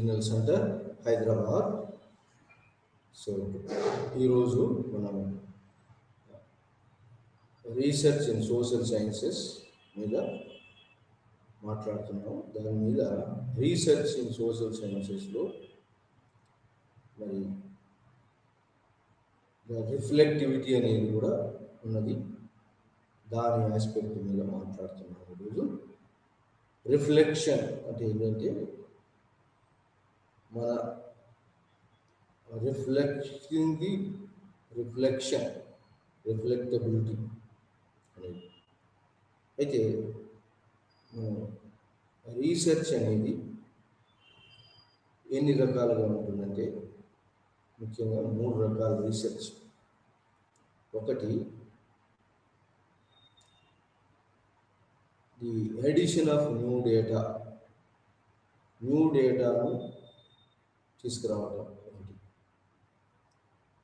Regional centre Hyderabad. So ఈరోజు మనం research in social sciences మీద మాట్లాడుతున్నాం. దాని మీద రీసెర్చ్ ఇన్ సోషల్ సైన్సెస్లో మరి రిఫ్లెక్టివిటీ అనేది కూడా ఉన్నది. దాని ఆస్పెక్ట్ మీద మాట్లాడుతున్నాం ఈరోజు. రిఫ్లెక్షన్ అంటే ఏంటంటే మన రిఫ్లెక్టింగ్ ది రిఫ్లెక్షన్, రిఫ్లెక్టబిలిటీ అనేది. అయితే రీసెర్చ్ అనేది ఎన్ని రకాలుగా ఉంటుందంటే ముఖ్యంగా 3 రకాల రీసెర్చ్. ఒకటి ది ఎడిషన్ ఆఫ్ న్యూ డేటాను తీసుకురావడం. ఒకటి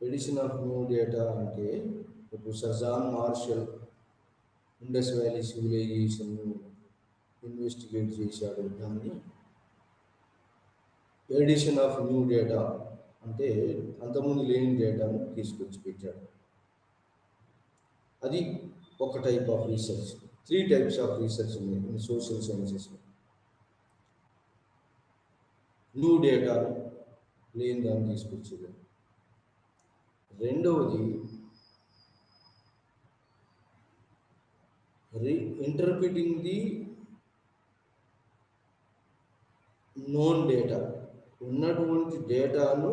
ఎడిషన్ ఆఫ్ న్యూ డేటా అంటే ఇప్పుడు sir John Marshall Indus valley civilization investigate చేశాడు. దాన్ని ఎడిషన్ ఆఫ్ న్యూ డేటా అంటే అంతకుముందు లేని డేటాను తీసుకొచ్చి పెట్టాడు. అది ఒక type of research. 3 types of research ఉన్నాయి ఇన్ సోషల్ సైన్సెస్లో. న్యూ డేటాను లేని దాన్ని తీసుకొచ్చేది. రెండవది ఇంటర్ప్రిటింగ్ ది నోన్ డేటా, ఉన్నటువంటి డేటాను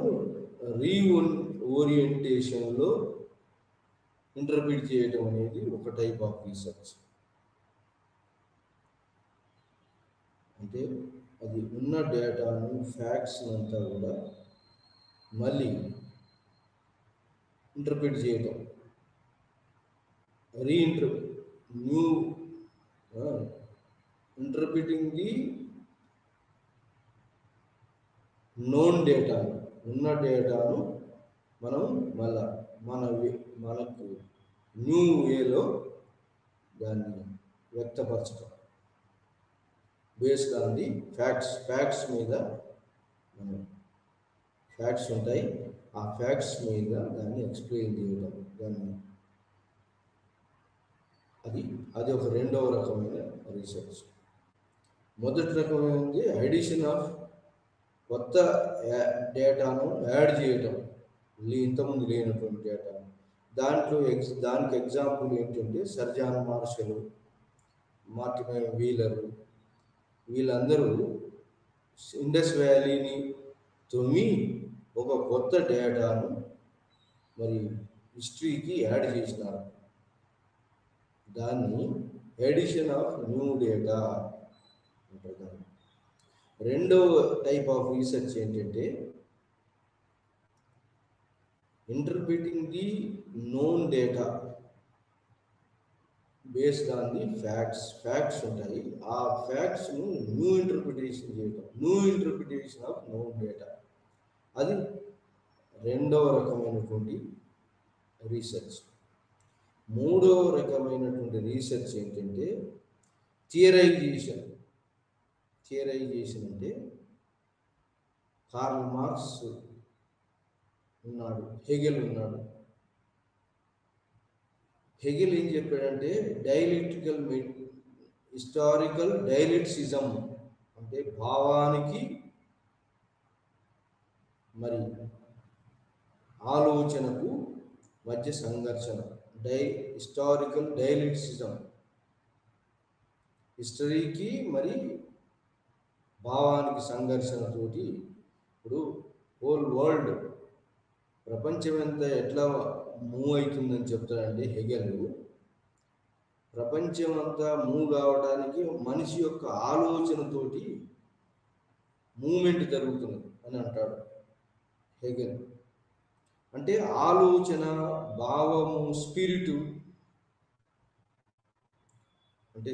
ఓరియంటేషన్లో ఇంటర్ప్రిట్ చేయడం అనేది ఒక టైప్ ఆఫ్ రీసెర్చ్. అంటే అది ఉన్న డేటాను, ఫ్యాక్ట్స్ అంతా కూడా మళ్ళీ ఇంటర్ప్రిట్ చేయడం, ఇంటర్ప్రిటింగ్ ది నోన్ డేటాను, ఉన్న డేటాను మనం మళ్ళా మనకు న్యూ వేలో దాన్ని వ్యక్తపరచడం బేస్డ్ ఆన్ ది ఫ్యాక్ట్స్ మీద. మనం ఫ్యాక్ట్స్ ఉంటాయి, ఆ ఫ్యాక్ట్స్ మీద దాన్ని ఎక్స్ప్లెయిన్ చేయడం, దాన్ని అది ఒక రెండవ రకమైన రీసెర్చ్. మొదటి రకమైనది ఎడిషన్ ఆఫ్ కొత్త డేటాను యాడ్ చేయటం, ఇంతకుముందు లేనటువంటి డేటాను. దానికి ఎగ్జాంపుల్ ఏంటంటే sir John Marshall, Martin Wheeler, వీళ్ళందరూ ఇండస్ వ్యాలీని తొమ్మి ఒక కొత్త డేటాను మరి హిస్టరీకి యాడ్ చేసినారు. దాన్ని ఎడిషన్ ఆఫ్ న్యూ డేటా అంటారు. రెండవ టైప్ ఆఫ్ రీసెర్చ్ ఏంటంటే interpreting the known data based on the facts ఉంటాయి, ఆ ఫ్యాక్ట్స్ను new interpretation of known data. అది రెండవ రకమైనటువంటి రీసెర్చ్. మూడవ రకమైనటువంటి రీసెర్చ్ ఏంటంటే థియరైజేషన్ అంటే కార్ల్ మార్క్స్ ఉన్నాడు, హెగెల్ ఉన్నాడు. హెగెల్ ఏం చెప్పాడంటే హిస్టారికల్ డైలెక్టిసిజం అంటే భావానికి మరి ఆలోచనకు మధ్య సంఘర్షణ. హిస్టారికల్ డైలెక్టిసిజం, హిస్టరీకి మరి భావానికి సంఘర్షణతోటి. ఇప్పుడు హోల్ వరల్డ్, ప్రపంచం అంతా ఎట్లా మూవ్ అవుతుందని చెప్తాడంటే హెగెల్, ప్రపంచం అంతా మూవ్ కావడానికి మనిషి యొక్క ఆలోచనతోటి మూమెంట్ జరుగుతుంది అని అంటాడు హెగెల్. అంటే ఆలోచన, భావము, స్పిరిట్ అంటే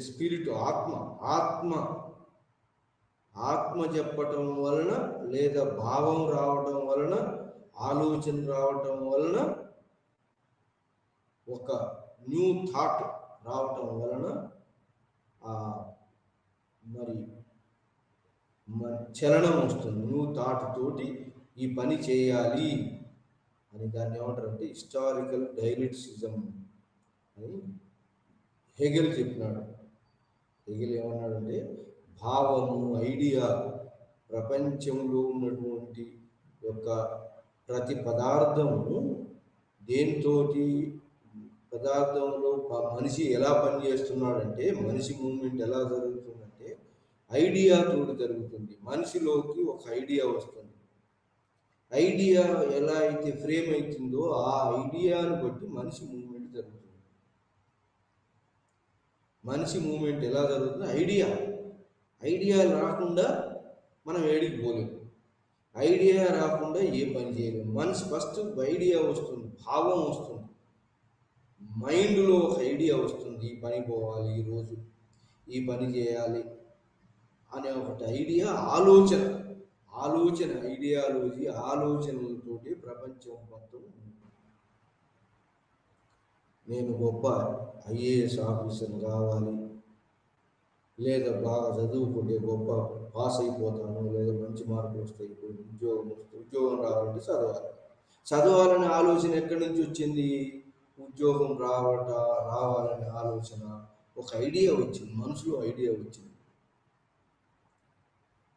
ఆత్మ చెప్పటం వలన లేదా భావం రావటం వలన, ఆలోచన రావటం వలన, ఒక న్యూ థాట్ రావటం వలన మరి చలనం వస్తుంది. నువ్వు థాట్ తోటి ఈ పని చేయాలి అని దాన్ని ఏమంటారంటే హిస్టారికల్ డైలెక్టిసిజం అని హెగెల్ చెప్పినాడు. హెగెల్ ఏమన్నాడంటే భావము, ఐడియా, ప్రపంచంలో ఉన్నటువంటి యొక్క ప్రతి పదార్థము దేనితోటి పదార్థంలో మనిషి ఎలా పనిచేస్తున్నాడంటే మనిషి మూమెంట్ ఎలా జరుగుతుందంటే ఐడియా తోటి జరుగుతుంది. మనిషిలోకి ఒక ఐడియా వస్తుంది. ఐడియా ఎలా అయితే ఫ్రేమ్ అవుతుందో ఆ ఐడియాను బట్టి మనిషి మూమెంట్ జరుగుతుంది. మనిషి మూమెంట్ ఎలా జరుగుతుంది? ఐడియా రాకుండా మనం ఏడికి పోలేము. ఐడియా రాకుండా ఏ పని చేయలేము. మనిషి ఫస్ట్ ఐడియా వస్తుంది, భావం వస్తుంది, మైండ్లో ఒక ఐడియా వస్తుంది. ఈ పని పోవాలి, ఈరోజు ఈ పని చేయాలి అనే ఒకటి ఐడియా, ఆలోచన ఐడియాలజీ, ఆలోచనలతోటి ప్రపంచం మొత్తం. నేను గొప్ప ఐఏఎస్ ఆఫీసర్ కావాలి, లేదా బాగా చదువుకుంటే గొప్ప పాస్ అయిపోతాను, లేదా మంచి మార్కులు వస్తాయి, ఉద్యోగం రావాలంటే చదవాలనే ఆలోచన ఎక్కడి నుంచి వచ్చింది? ఉద్యోగం రావాలనే ఆలోచన, ఒక ఐడియా వచ్చింది, మనసులో ఐడియా వచ్చింది.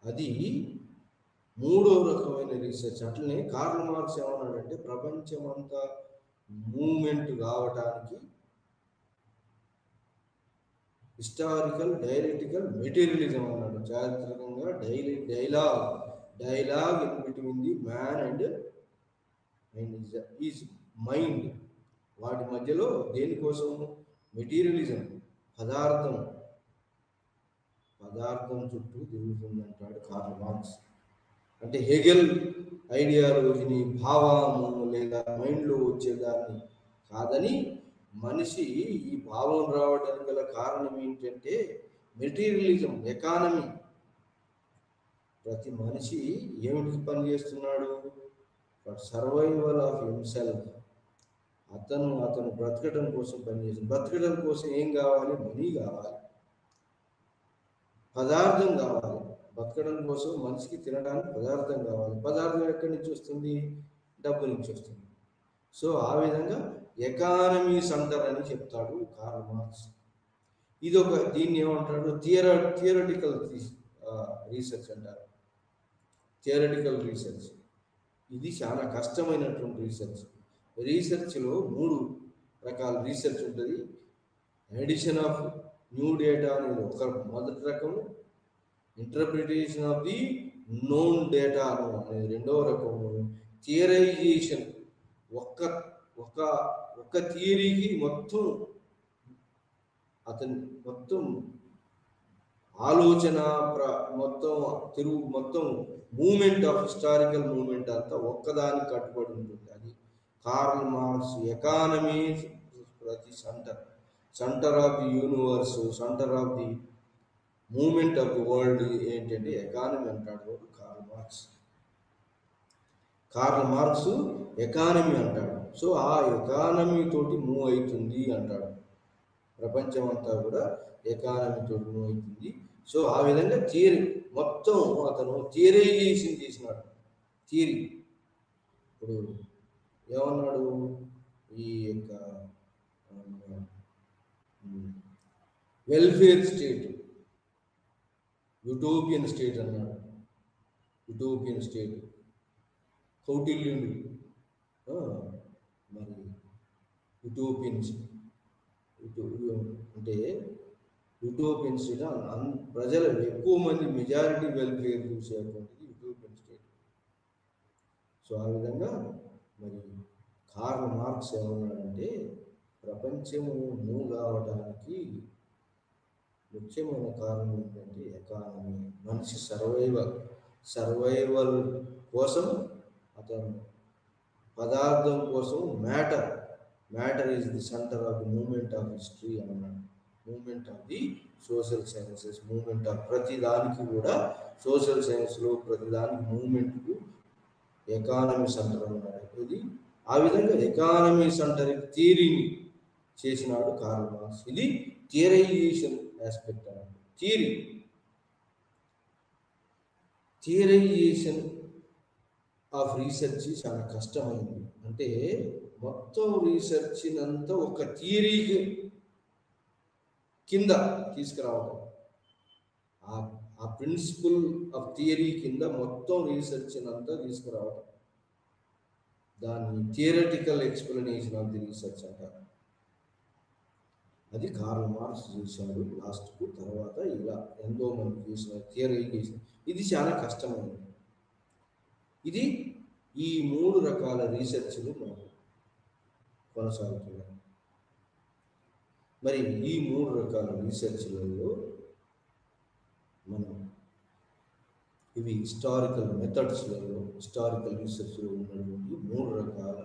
అది మూడో రకమైన రీసెర్చ్. అట్లనే కార్ల్ మార్క్స్ ఏమన్నాడంటే ప్రపంచం అంతా మూమెంట్ కావటానికి హిస్టారికల్ డైలెక్టికల్ మెటీరియలిజం అన్నాడు. చారిత్రకంగా dialogue in between the man and is mind. వాటి మధ్యలో దేనికోసం? మెటీరియలిజం, పదార్థం చుట్టూ తిరుగుతుందంటాడు కార్ల్ మార్క్స్. అంటే హెగెల్ ఐడియాలజీని భావము లేదా మైండ్లో వచ్చేదాన్ని కాదని, మనిషి ఈ భావం రావడానికి గల కారణం ఏంటంటే మెటీరియలిజం, ఎకానమీ. ప్రతి మనిషి ఏమిటికి పనిచేస్తున్నాడు? Survival of himself. అతను బ్రతకడం కోసం పనిచేస్తుంది. బ్రతకడం కోసం ఏం కావాలి? మనీ కావాలి, పదార్థం కావాలి. బతకడం కోసం మనిషికి తినడానికి పదార్థం కావాలి. పదార్థం ఎక్కడి నుంచి వస్తుంది? డబ్బు నుంచి వస్తుంది. సో ఆ విధంగా ఎకానమీ సెంటర్ అని చెప్తాడు కార్ల్ మార్క్స్. దీన్ని ఏమంటాడు? థియరటికల్ రీసెర్చ్ అంటారు. థియరటికల్ రీసెర్చ్ ఇది చాలా కష్టమైనటువంటి రీసెర్చ్లో 3 రకాల రీసెర్చ్ ఉంటుంది. ఎడిషన్ ఆఫ్ న్యూ డేటా అనేది ఒక మొదటి రకము, interpretation of the known data అనేది రెండవ రకము, థియరైజేషన్, ఒక్క థియరీకి మొత్తం ఆలోచన మొత్తం మూమెంట్ ఆఫ్ హిస్టారికల్ మూమెంట్ అంతా ఒక్కదానికి కట్టుబడి ఉంటుంది. అది కార్ల్ మార్క్స్ ఎకానమీ ప్రతి centre of the universe, centre of the moment of the world ఏంటంటే ఎకానమీ అంటాడు కార్ల్ మార్క్స్ ఎకానమీ అంటాడు. సో ఆ ఎకానమీ తోటి మూవ్ అవుతుంది అంటాడు. ప్రపంచం అంతా కూడా ఎకానమీ తోటి మూవ్ అవుతుంది. సో ఆ విధంగా థియరీ మొత్తం అతను థియరైజేషన్ చేసినాడు. థియరీ ఇప్పుడు ఏమన్నాడు? ఈ యొక్క వెల్ఫేర్ స్టేట్, యూటోపియన్ స్టేట్ అన్నాడు. యూటోపియన్ స్టేట్ కౌటిల్యుడు మరి యూటోపియన్స్ అంటే యూటోపియన్ స్టేట్ ప్రజలు ఎక్కువ మంది మెజారిటీ వెల్ఫేర్ చూసేటువంటిది యూటోపియన్ స్టేట్. సో ఆ విధంగా మరి కార్ల్ మార్క్స్ ఏమన్నాడంటే ప్రపంచము మూవ్ కావడానికి ముఖ్యమైన కారణం ఏంటంటే ఎకానమీ. మనిషి సర్వైవల్ కోసం అతను పదార్థం కోసం matter is the centre of the moment of history అన్నాడు. Moment of the social sciences, moment of ప్రతి దానికి కూడా సోషల్ సైన్స్లో ప్రతి దానికి మూమెంట్కు ఎకానమీ సెంటర్ అన్నాడు. ఇది ఆ విధంగా ఎకానమీ సెంటర్ థియరీని చేసినాడు కార్ల్ మార్క్స్. ఇది థియరైజేషన్ ఆస్పెక్ట్ అన్నాడు. థియరీ థియరైజేషన్ ఆఫ్ రీసెర్చ్ చాలా కష్టమైంది. అంటే మొత్తం రీసెర్చ్ అంతా ఒక థియరీకి కింద తీసుకురావడం, ఆ ప్రిన్సిపల్ ఆఫ్ థియరీ కింద మొత్తం రీసెర్చ్ అంతా తీసుకురావడం, దాన్ని theoretical explanation of the research అంటారు. అది కార్ల్ మార్క్స్ చేశాడు లాస్ట్కు. తర్వాత ఇలా ఎంతో మంది చేసిన థియరైజేషన్, ఇది చాలా కష్టమైనది. ఇది ఈ 3 రకాల రీసెర్చ్లు మనకు కొనసాగుతున్నాయి. మరి ఈ 3 రకాల రీసెర్చ్లలో మనం ఇవి హిస్టారికల్ మెథడ్స్లలో, హిస్టారికల్ రీసెర్చ్లో ఉన్నటువంటి 3 రకాల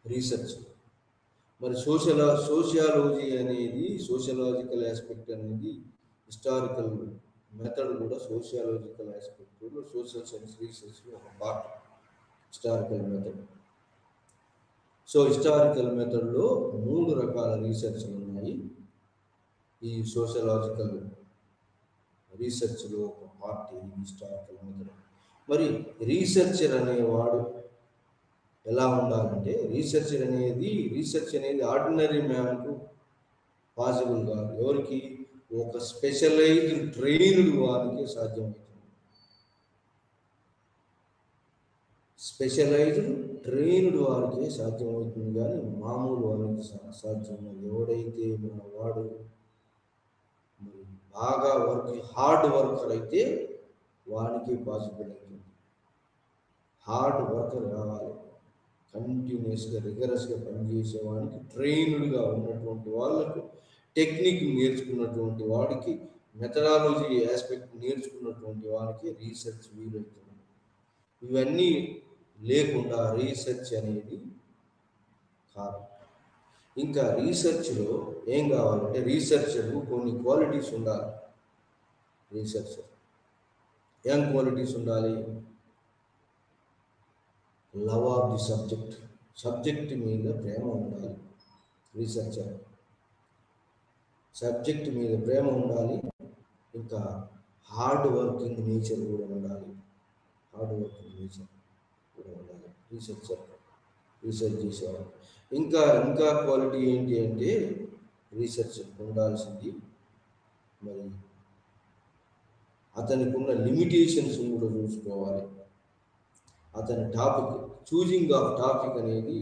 రీసెర్చ్. మరి సోషియాలజీ అనేది, సోషియలాజికల్ ఆస్పెక్ట్ అనేది హిస్టారికల్ మెథడ్ కూడా సోషియాలజికల్ ఆస్పెక్ట్లో, సోషల్ సైన్స్ రీసెర్చ్లో ఒక part historical method. So historical మెథడ్లో 3 రకాల రీసెర్చ్లు ఉన్నాయి. ఈ సోషలాజికల్ రీసెర్చ్లో ఒక పార్ట్ హిస్టారికల్ మెథడ్. మరి రీసెర్చర్ అనేవాడు ఎలా ఉండాలంటే, రీసెర్చ్ అనేది ఆర్డినరీ మ్యాన్కు పాసిబుల్ కాదు. ఎవరికి? ఒక స్పెషలైజ్డ్ ట్రైన్డ్ వారికి సాధ్యమవుతుంది. స్పెషలైజ్డ్ ట్రైన్డ్ వారికి సాధ్యమవుతుంది, కానీ మామూలు వారికి సాధ్యం. ఎవడైతే మన వాడు బాగా హార్డ్ వర్కర్ అయితే వానికి పాసిబుల్ అవుతుంది. హార్డ్ వర్కర్ కావాలి, కంటిన్యూస్గా రిగరస్గా పనిచేసే వాడికి, ట్రైన్డ్గా ఉన్నటువంటి వాళ్ళకు, టెక్నిక్ నేర్చుకున్నటువంటి వాడికి, మెథడాలజీ ఆస్పెక్ట్ నేర్చుకున్నటువంటి వాడికి రీసెర్చ్ వీలవుతుంది. ఇవన్నీ లేకుండా రీసెర్చ్ అనేది కాదు. ఇంకా రీసెర్చ్లో ఏం కావాలంటే, రీసెర్చర్కు కొన్ని క్వాలిటీస్ ఉండాలి. రీసెర్చర్ ఏం క్వాలిటీస్ ఉండాలి? లవ్ ఆఫ్ ది సబ్జెక్ట్ మీద ప్రేమ ఉండాలి. రీసెర్చర్ సబ్జెక్ట్ మీద ప్రేమ ఉండాలి. ఇంకా హార్డ్ వర్కింగ్ నేచర్ కూడా ఉండాలి. హార్డ్ వర్కింగ్ నేచర్ కూడా ఉండాలి రీసెర్చ్ చేసేవాడు. ఇంకా క్వాలిటీ ఏంటి అంటే, రీసెర్చ్ ఉండాల్సింది మరి అతనికి ఉన్న లిమిటేషన్స్ కూడా చూసుకోవాలి. అతని టాపిక్, చూజింగ్ ఆఫ్ టాపిక్ అనేది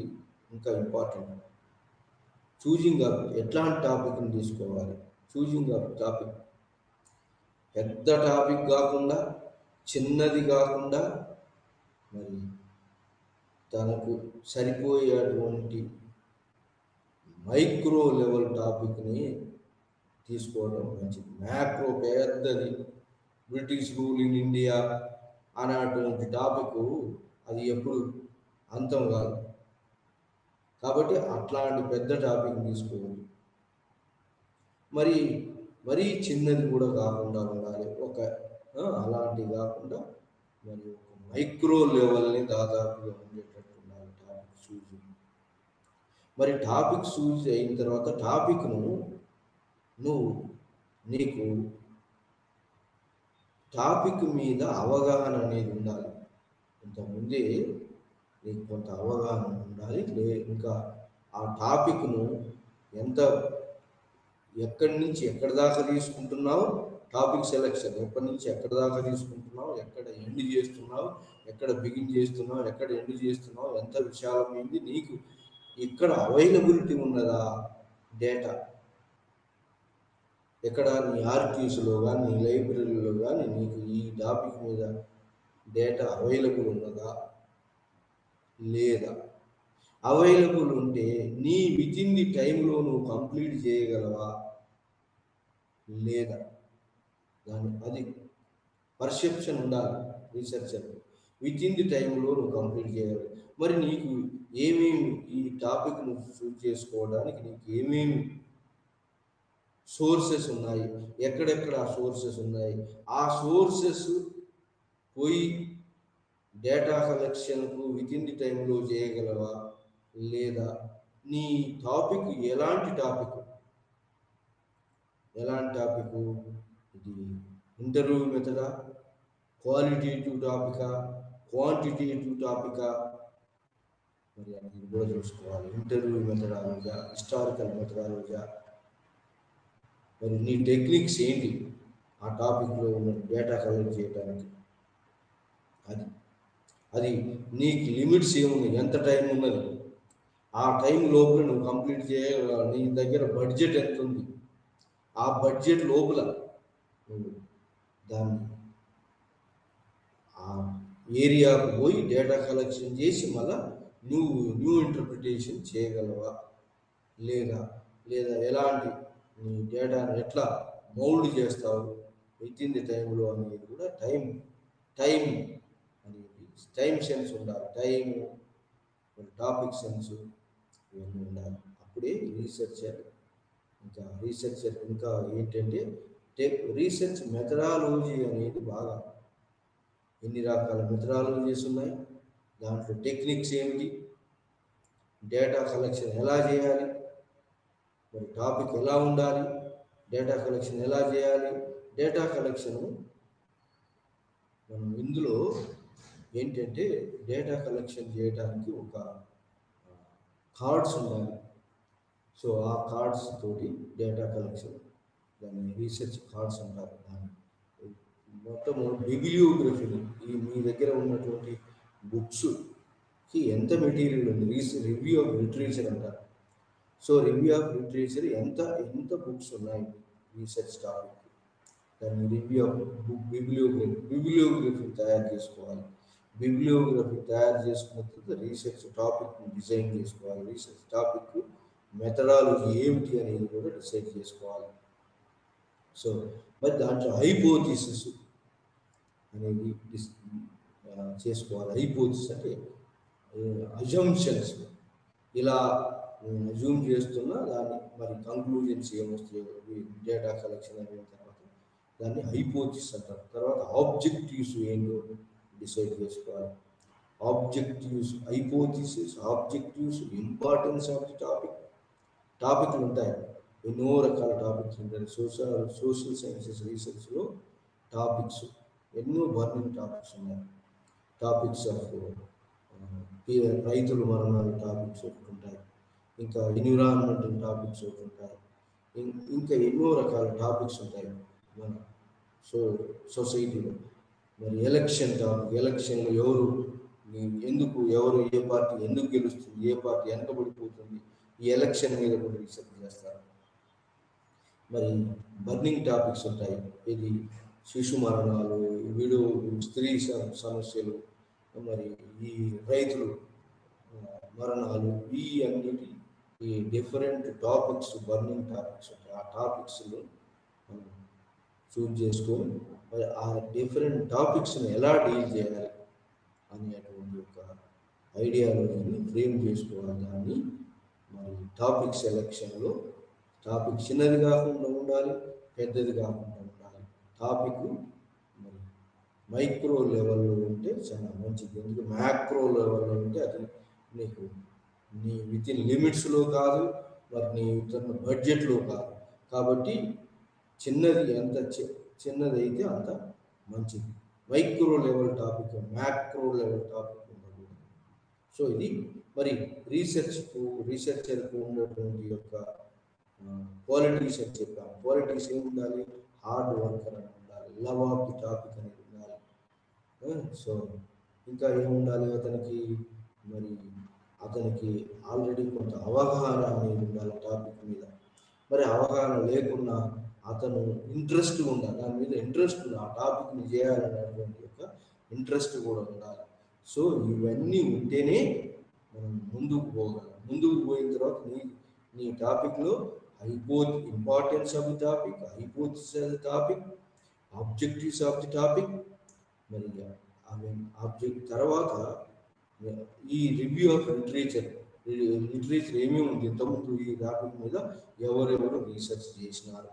ఇంకా ఇంపార్టెంట్. చూజింగ్ ఆఫ్ ఎట్లాంటి టాపిక్ని తీసుకోవాలి. చూజింగ్ ఆఫ్ టాపిక్ పెద్ద టాపిక్ కాకుండా, చిన్నది కాకుండా, మరి తనకు సరిపోయేటువంటి మైక్రో లెవెల్ టాపిక్ని తీసుకోవడం మంచిది. మ్యాక్రో పెద్దది, బ్రిటిష్ రూల్ ఇన్ ఇండియా అనేటువంటి టాపిక్ అది ఎప్పుడు అంతం కాదు. కాబట్టి అట్లాంటి పెద్ద టాపిక్ తీసుకోవాలి. మరీ చిన్నది కూడా కాకుండా ఉండాలి. అలాంటి కాకుండా మరి ఒక మైక్రో లెవెల్ని దాదాపుగా ఉండేటట్టు ఉండాలి టాపిక్ చూజ్. మరి టాపిక్ చూజ్ అయిన తర్వాత టాపిక్ను నీకు టాపిక్ మీద అవగాహన అనేది ఉండాలి. ఇంతకుముందే నీకు కొంత అవగాహన ఉండాలి. ఇంకా ఆ టాపిక్ను ఎక్కడి నుంచి ఎక్కడి దాకా తీసుకుంటున్నావు, టాపిక్ సెలెక్షన్ ఎక్కడి నుంచి ఎక్కడి దాకా తీసుకుంటున్నావు, ఎక్కడ ఎండ్ చేస్తున్నావు, ఎక్కడ బిగిన్ చేస్తున్నావు, ఎక్కడ ఎండ్ చేస్తున్నావు, ఎంత విశాలమైంది, నీకు ఇక్కడ అవైలబిలిటీ ఉన్నదా డేటా, ఎక్కడ నీ ఆర్కీవ్స్లో కానీ, నీ లైబ్రరీలో కానీ నీకు ఈ టాపిక్ మీద డేటా అవైలబుల్ ఉన్నదా లేదా. అవైలబుల్ ఉంటే నీ వితిన్ ది టైంలో నువ్వు కంప్లీట్ చేయగలవా లేదా, అది పర్సెప్షన్ ఉండాలి రీసెర్చర్. వితిన్ ది టైంలో నువ్వు కంప్లీట్ చేయగలవు. మరి నీకు ఏమేమి ఈ టాపిక్ నువ్వు చూస్ చేసుకోవడానికి నీకు ఏమేమి సోర్సెస్ ఉన్నాయి, ఎక్కడెక్కడ ఆ సోర్సెస్ ఉన్నాయి, ఆ సోర్సెస్ పోయి డేటా కలెక్షన్కు వితిన్ ది టైంలో చేయగలవా లేదా. నీ టాపిక్ ఎలాంటి టాపిక్, ఇది ఇంటర్వ్యూ మెథడా, క్వాలిటేటివ్ టాపికా, క్వాంటిటేటివ్ టాపికా, మరి అనేది కూడా చూసుకోవాలి. ఇంటర్వ్యూ మెథడాలజీగా, హిస్టారికల్ మెథడాలజీగా, మరి నీ టెక్నిక్స్ ఏంటి ఆ టాపిక్లో ఉన్న డేటా కలెక్ట్ చేయడానికి, అది అది నీకు లిమిట్స్ ఏమున్నాయి, ఎంత టైం ఉన్నది, ఆ టైం లోపల నువ్వు కంప్లీట్ చేయాలి. నీ దగ్గర బడ్జెట్ ఎంత ఉంది, ఆ బడ్జెట్ లోపల నువ్వు దాన్ని ఆ ఏరియాకు పోయి డేటా కలెక్షన్ చేసి మళ్ళా న్యూ ఇంటర్ప్రిటేషన్ చేయగలవా లేదా లేదా ఎలాంటి నీ డేటాను ఎట్లా మౌల్డ్ చేస్తావు విత్ ఇన్ ది టైంలో అనేది కూడా టైం అనేది టైం సెన్స్ ఉండాలి. టైము, టాపిక్ సెన్స్ ఇవన్నీ ఉండాలి. అప్పుడే రీసెర్చర్ ఇంకా ఏంటంటే రీసెర్చ్ మెథడాలజీ అనేది బాగా ఎన్ని రకాల మెథడాలజీస్ ఉన్నాయి, దాంట్లో టెక్నిక్స్ ఏమిటి, డేటా కలెక్షన్ ఎలా చేయాలి, మరి టాపిక్ ఎలా ఉండాలి, డేటా కలెక్షన్ ఎలా చేయాలి. డేటా కలెక్షన్ మనం ఇందులో ఏంటంటే డేటా కలెక్షన్ చేయడానికి ఒక కార్డ్స్ ఉండాలి. సో ఆ కార్డ్స్ తోటి డేటా కలెక్షన్, దాన్ని రీసెర్చ్ కార్డ్స్ అంటారు. దాన్ని మొత్తం బిబ్లియోగ్రఫీని, మీ దగ్గర ఉన్నటువంటి బుక్స్కి ఎంత మెటీరియల్ ఉంది, రివ్యూ ఆఫ్ లిటరేచర్ అంటారు. సో రివ్యూ ఆఫ్ లిటరేచర్ ఎంత బుక్స్ ఉన్నాయి రీసెర్చ్ టాపిక్, దాన్ని రివ్యూ ఆఫ్ బుక్ బిబ్లియోగ్రఫీ తయారు చేసుకోవాలి. బిబ్లియోగ్రఫీ తయారు చేసుకున్న తర్వాత రీసెర్చ్ టాపిక్ని డిజైన్ చేసుకోవాలి. రీసెర్చ్ టాపిక్ మెథడాలజీ ఏమిటి అనేది కూడా డిసైడ్ చేసుకోవాలి. సో మరి దాంట్లో హైపోథిసిస్ అనేది చేసుకోవాలి. హైపోథిసిస్ అంటే అజంప్షన్స్, ఇలా అజ్యూమ్ చేస్తున్నా దాన్ని మరి కంక్లూజన్స్ ఏమొస్తాయి డేటా కలెక్షన్ అయిన తర్వాత దాన్ని హైపోథిసిస్ అంటారు. తర్వాత ఆబ్జెక్టివ్స్ ఏంటో డిసైడ్ చేసుకోవాలి. Objectives, hypothesis, objectives, importance of the టాపిక్లు ఉంటాయి. ఎన్నో రకాల టాపిక్స్ ఉంటాయి. సోషల్ సైన్సెస్ రీసెర్చ్లో టాపిక్స్ ఎన్నో బర్నింగ్ టాపిక్స్ ఉన్నాయి. టాపిక్స్ ఆఫ్ రైతుల మరణాలు టాపిక్స్ ఒకటి ఉంటాయి, ఇంకా ఎన్విరాన్మెంటల్ టాపిక్స్ ఒకటి ఉంటాయి, ఇంకా ఎన్నో రకాల టాపిక్స్ ఉంటాయి మన సొసైటీలో. మరి ఎలక్షన్ టాపిక్, ఎలక్షన్లో ఎవరు ఏ పార్టీ ఎందుకు గెలుస్తుంది, ఏ పార్టీ వెనకబడిపోతుంది, ఈ ఎలక్షన్ మీద కూడా రీసెర్చ్ చేస్తారు. మరి బర్నింగ్ టాపిక్స్ ఉంటాయి, ఇది శిశు మరణాలు, స్త్రీ సమస్యలు, మరి ఈ రైతులు మరణాలు, ఈ అన్నిటి ఈ డిఫరెంట్ టాపిక్స్, బర్నింగ్ టాపిక్స్ ఉంటాయి. ఆ టాపిక్స్లో మనం చూజ్ చేసుకొని మరి ఆ డిఫరెంట్ టాపిక్స్ని ఎలా డీల్ చేయాలి అనేటువంటి ఒక ఐడియాలజీని ఫ్రేమ్ చేసుకోవాలి. దాన్ని మరి టాపిక్ సెలెక్షన్లో టాపిక్ చిన్నది కాకుండా ఉండాలి, పెద్దది కాకుండా ఉండాలి. టాపిక్ మరి మైక్రో లెవెల్లో ఉంటే చాలా మంచిది. ఎందుకంటే మ్యాక్రో లెవెల్లో ఉంటే అది నీకు నీ విత్ ఇన్ లిమిట్స్లో కాదు, మరి నీ బడ్జెట్లో కాదు. కాబట్టి చిన్నది అయితే అంత మంచిది. Micro level topic, macro level topic ఉండకూడదు. సో ఇది మరి రీసెర్చర్కు ఉన్నటువంటి యొక్క క్వాలిటీస్ అని చెప్పాము. క్వాలిటీస్ ఏమి ఉండాలి, హార్డ్ వర్కర్ అని ఉండాలి, లవ్ ఆఫ్ ది టాపిక్ అనేది ఉండాలి. సో ఇంకా ఏముండాలి, అతనికి ఆల్రెడీ కొంత అవగాహన అనేది ఉండాలి టాపిక్ మీద. మరి అవగాహన లేకున్నా అతను ఇంట్రెస్ట్ ఉండాలి, దాని మీద ఇంట్రెస్ట్ ఉంది, ఆ టాపిక్ని చేయాలనేటువంటి యొక్క ఇంట్రెస్ట్ కూడా ఉండాలి. సో ఇవన్నీ ఉంటేనే మనం ముందుకు పోగలం. ముందుకు పోయిన తర్వాత నీ టాపిక్లో importance of the topic, hypothesis of the topic, objectives of the topic, మరి తర్వాత ఈ రివ్యూ ఆఫ్ లిటరేచర్ ఏమేమి ఉంది, ఇంతకుముందు ఈ టాపిక్ మీద ఎవరెవరు రీసెర్చ్ చేసినారు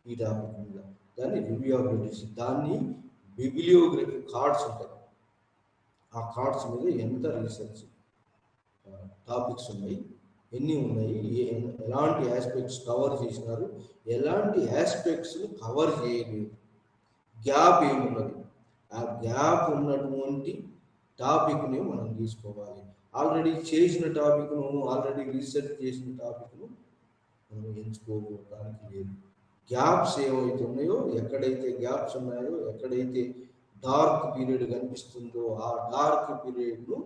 ఈ టాపిక్ మీద, దాన్ని రివ్యూ ఆఫ్ లిటరేచర్. దాన్ని బిబ్లియోగ్రఫీ కార్డ్స్ ఉంటాయి, ఆ కార్డ్స్ మీద ఎంత రీసెర్చ్ టాపిక్స్ ఉన్నాయి, ఎన్ని ఉన్నాయి, ఎలాంటి ఆస్పెక్ట్స్ కవర్ చేసినారు, ఎలాంటి ఆస్పెక్ట్స్ కవర్ చేయలేదు, గ్యాప్ ఏమున్నది, ఆ గ్యాప్ ఉన్నటువంటి టాపిక్ని మనం తీసుకోవాలి. ఆల్రెడీ చేసిన టాపిక్ను, ఆల్రెడీ రీసెర్చ్ చేసిన టాపిక్ను మనం ఎంచుకోవడానికి లేదు. గ్యాప్స్ ఏవైతే ఉన్నాయో, ఎక్కడైతే గ్యాప్స్ ఉన్నాయో, ఎక్కడైతే డార్క్ పీరియడ్ కనిపిస్తుందో ఆ డార్క్ పీరియడ్ను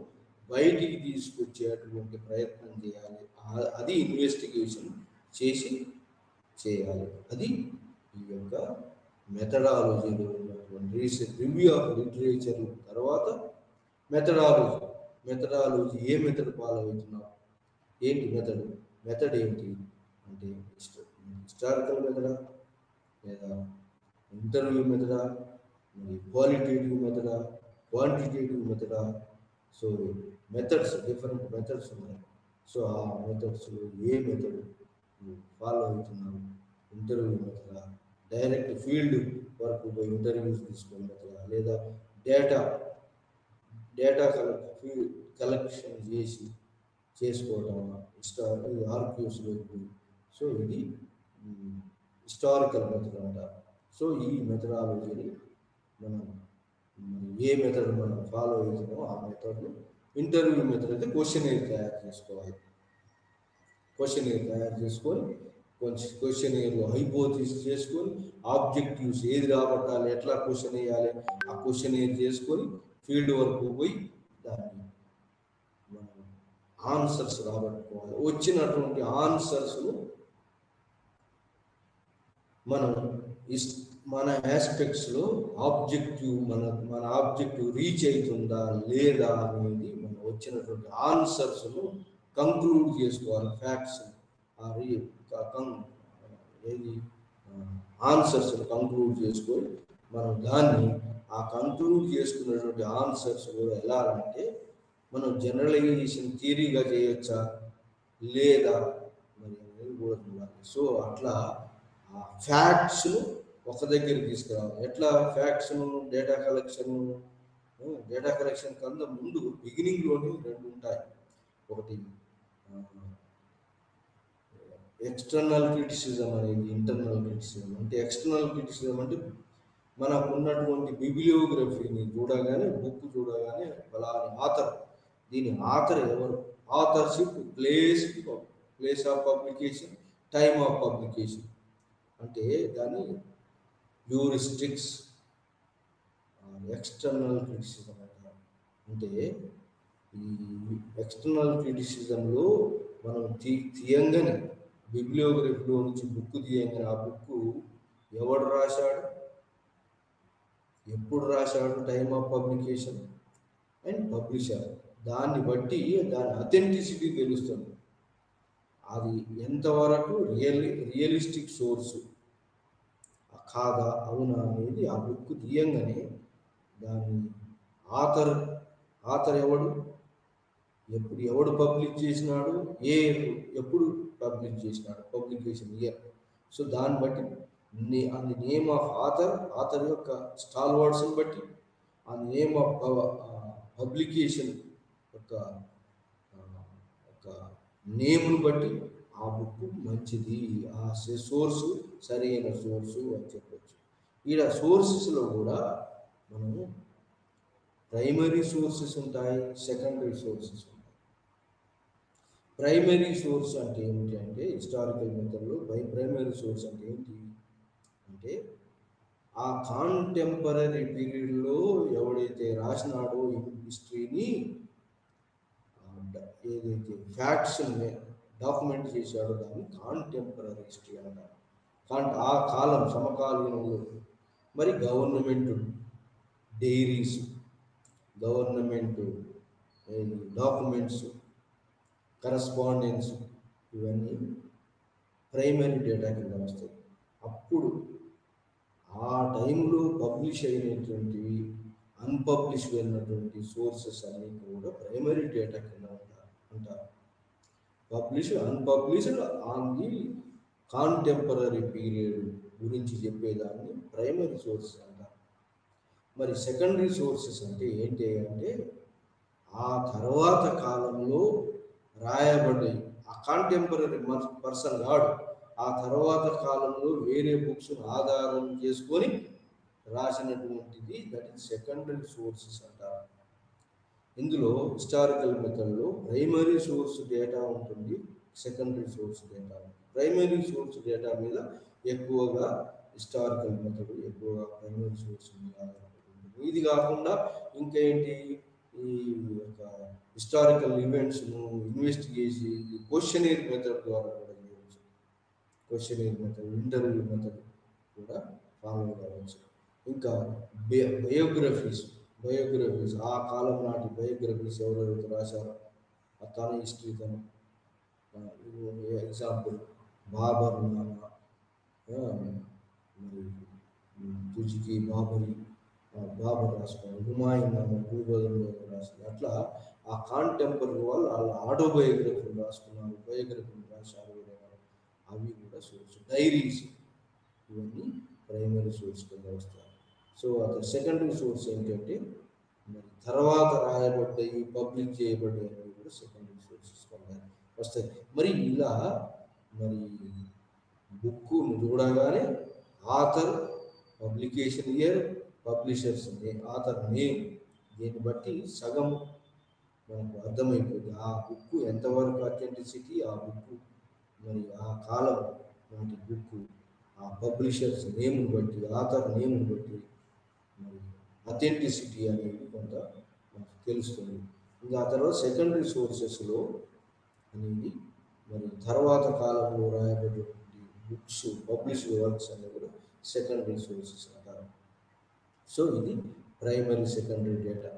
బయటికి తీసుకొచ్చేటువంటి ప్రయత్నం చేయాలి. అది ఇన్వెస్టిగేషన్ చేసి చేయాలి. అది ఈ యొక్క మెథడాలజీలో ఉన్నటువంటి రీసెర్చ్, రివ్యూ ఆఫ్ లిటరేచర్ తర్వాత మెథడాలజీ ఏ మెథడ్ ఫాలో అవుతున్నాం, ఏంటి మెథడ్ ఏంటి అంటే హిస్టారికల్ మెథడా, లేదా ఇంటర్వ్యూ మెథడా, మరి క్వాలిటేటివ్ మెథడా, క్వాంటిటేటివ్ మెథడా. సో మెథడ్స్, డిఫరెంట్ మెథడ్స్ ఉన్నాయి. సో ఆ మెథడ్స్లో ఏ మెథడ్ ఫాలో అవుతున్నాం, ఇంటర్వ్యూ మెథడా, direct field work by interviews తీసుకునే మెథడా, లేదా డేటా కలెక్షన్ చేసుకోవటం ఆర్క్యూస్లోకి. సో ఇది హిస్టారికల్ మెథడ్ అంటారు. సో ఈ మెథడాలజీని మనం ఏ మెథడ్ మనం ఫాలో అవుతున్నామో ఆ మెథడ్ను, ఇంటర్వ్యూ మెథడ్ అయితే క్వశ్చనీర్ తయారు చేసుకోవాలి. క్వశ్చనీర్ తయారు చేసుకొని కొంచెం క్వశ్చనీర్లో హైపోథిసిస్ చేసుకొని ఆబ్జెక్టివ్స్ ఏది రాబట్టాలి, ఎట్లా క్వశ్చన్ వేయాలి, ఆ క్వశ్చనీర్ చేసుకొని ఫీల్డ్ వరకు పోయి దాన్ని మనం ఆన్సర్స్ రాబట్టుకోవాలి. వచ్చినటువంటి ఆన్సర్స్ను మనం మన ఆస్పెక్ట్స్లో ఆబ్జెక్టివ్ మన ఆబ్జెక్టివ్ రీచ్ అవుతుందా లేదా అనేది మనం వచ్చినటువంటి ఆన్సర్స్ను కంక్లూడ్ చేసుకోవాలి. ఫ్యాక్ట్స్ ఏది ఆన్సర్స్ను కంక్లూడ్ చేసుకొని మనం దాన్ని ఆ కంక్లూడ్ చేసుకున్నటువంటి ఆన్సర్స్ కూడా ఎలా అంటే మనం జనరలైజేషన్ థియరీగా చేయొచ్చా లేదా మరి అనేది కూడా చూడాలి. సో అట్లా ఫ్యాక్ట్స్ను ఒక దగ్గరికి తీసుకురావాలి. ఎట్లా ఫ్యాక్ట్స్ను, డేటా కలెక్షన్ కన్నా ముందు బిగినింగ్లోనే రెండు ఉంటాయి. ఒకటి ఎక్స్టర్నల్ క్రిటిసిజం అనేది, ఇంటర్నల్ క్రిటిసిజం. అంటే ఎక్స్టర్నల్ క్రిటిసిజం అంటే మనకు ఉన్నటువంటి బిబ్లియోగ్రఫీని చూడగానే, బుక్ చూడగానే ఫలానా ఆథర్, దీని ఆథర్ ఎవరు, authorship, place of publication, time of publication, అంటే దాన్ని హ్యూరిస్టిక్స్ ఎక్స్టర్నల్ క్రిటిసిజం అంటారు. అంటే ఈ ఎక్స్టర్నల్ క్రిటిసిజంలో మనం తీయంగానే, బిబ్లియోగ్రఫీలో నుంచి బుక్ తీయంగానే ఆ బుక్ ఎవడు రాశాడు, ఎప్పుడు రాశాడు, time of publication and publisher, దాన్ని బట్టి దాని అథెంటిసిటీ తెలుస్తుంది. అది ఎంతవరకు రియలిస్టిక్ సోర్సు కాదా అవునా అనేది ఆ బుక్ తీయంగానే దాని ఆథర్ ఎవడు పబ్లిష్ చేసినాడు, ఎప్పుడు పబ్లిష్ చేసినాడు, పబ్లికేషన్ ఇయర్. సో దాన్ని బట్టి అది నేమ్ ఆఫ్ ఆథర్ యొక్క స్టాల్వర్డ్స్ని బట్టి, ఆ నేమ్ ఆఫ్ పబ్లికేషన్ యొక్క నేమ్ను బట్టి ఆ బుక్ మంచిది, ఆ సోర్సు సరైన సోర్సు అని చెప్పచ్చు. ఈడ సోర్సెస్లో కూడా మనము ప్రైమరీ సోర్సెస్ ఉంటాయి, సెకండరీ సోర్సెస్ ఉంటాయి. ప్రైమరీ సోర్స్ అంటే ఏమిటి అంటే, హిస్టారికల్ మెథడ్లో ప్రైమరీ సోర్స్ అంటే ఏంటి అంటే, ఆ కాంటెంపరీ పీరియడ్లో ఎవడైతే రాసినాడో హిస్టరీని, ఏదైతే ఫ్యాక్ట్స్ డాక్యుమెంట్ చేశాడో దాన్ని కాంటెంపరీ హిస్టరీ అంటారు. ఆ కాలం సమకాలీనంలో మరి government diaries, government documents, correspondence, ఇవన్నీ ప్రైమరీ డేటా కింద వస్తాయి. అప్పుడు ఆ టైంలో పబ్లిష్ అయినటువంటివి, అన్పబ్లిష్ అయినటువంటి సోర్సెస్ అన్నీ కూడా ప్రైమరీ డేటా కింద అంటారు. Published, unpublished on the contemporary period గురించి చెప్పేదాన్ని ప్రైమరీ సోర్సెస్ అంటారు. మరి సెకండరీ సోర్సెస్ అంటే ఏంటి అంటే, ఆ తర్వాత కాలంలో రాయబడ్డాయి, ఆ కాంటెంపరీ పర్సన్ కాడు, ఆ తర్వాత కాలంలో వేరే బుక్స్ ఆధారం చేసుకొని రాసినటువంటిది దట్ ఈస్ సెకండరీ సోర్సెస్ అంటారు. ఇందులో హిస్టారికల్ మెథడ్లో ప్రైమరీ సోర్స్ డేటా ఉంటుంది, secondary source data. Primary source data మీద ఎక్కువగా హిస్టారికల్ మెథడ్ ఎక్కువగా ప్రైమరీ సోర్స్ మీద ఆధారపడి ఉంటుంది. ఇది కాకుండా ఇంకేంటి, ఈ యొక్క హిస్టారికల్ ఈవెంట్స్ను ఇన్వెస్టిగేసి క్వశ్చనీర్ మెథడ్ ద్వారా కూడా చేయవచ్చు. క్వశ్చనీర్ మెథడ్, ఇంటర్వ్యూ మెథడ్ కూడా ఫాలో కావచ్చు. ఇంకా బయోగ్రఫీస్ ఆ కాలం నాటి బయోగ్రఫీస్ ఎవరెవరైతే రాశారో తన హిస్టరీ తను. ఎగ్జాంపుల్ బాబర్ నామా, మరి తుజికి బాబర్ రాసుకున్నారు, హుమాయూన్ నామా భూగోళంలో రాశారు. అట్లా ఆ కాంటెంపరీ వాళ్ళు వాళ్ళ ఆటోబయోగ్రఫీలు రాసుకున్నారు, బయోగ్రఫీలు రాశారు. అవి కూడా సోర్స్. డైరీస్ ఇవన్నీ ప్రైమరీ సోర్స్ కింద వస్తాయి. సో అది సెకండరీ సోర్స్ ఏంటంటే మరి తర్వాత రాయబడ్డాయి, పబ్లిక్ చేయబడ్డాయి కూడా సెకండరీ సోర్సెస్ వస్తాయి. మరి ఇలా మరి బుక్ చూడగానే author, publication year, publishers author name, దీన్ని బట్టి సగం మనకు అర్థమైపోయింది ఆ బుక్ ఎంతవరకు అథెంటిసిటీ, ఆ బుక్ మరి ఆ కాలం నాటి బుక్, ఆ పబ్లిషర్స్ నేమ్ని బట్టి, ఆథర్ నేమ్ని బట్టి మరి అథెంటిసిటీ అనేది కొంత మనకు తెలుస్తుంది. ఇంకా ఆ తర్వాత సెకండరీ సోర్సెస్లో అనేది మరి తర్వాత కాలంలో రాయబడినటువంటి బుక్స్, పబ్లిష్డ్ వర్క్స్ అనేవి కూడా సెకండరీ సోర్సెస్ అంటారు. సో ఇది ప్రైమరీ సెకండరీ డేటా.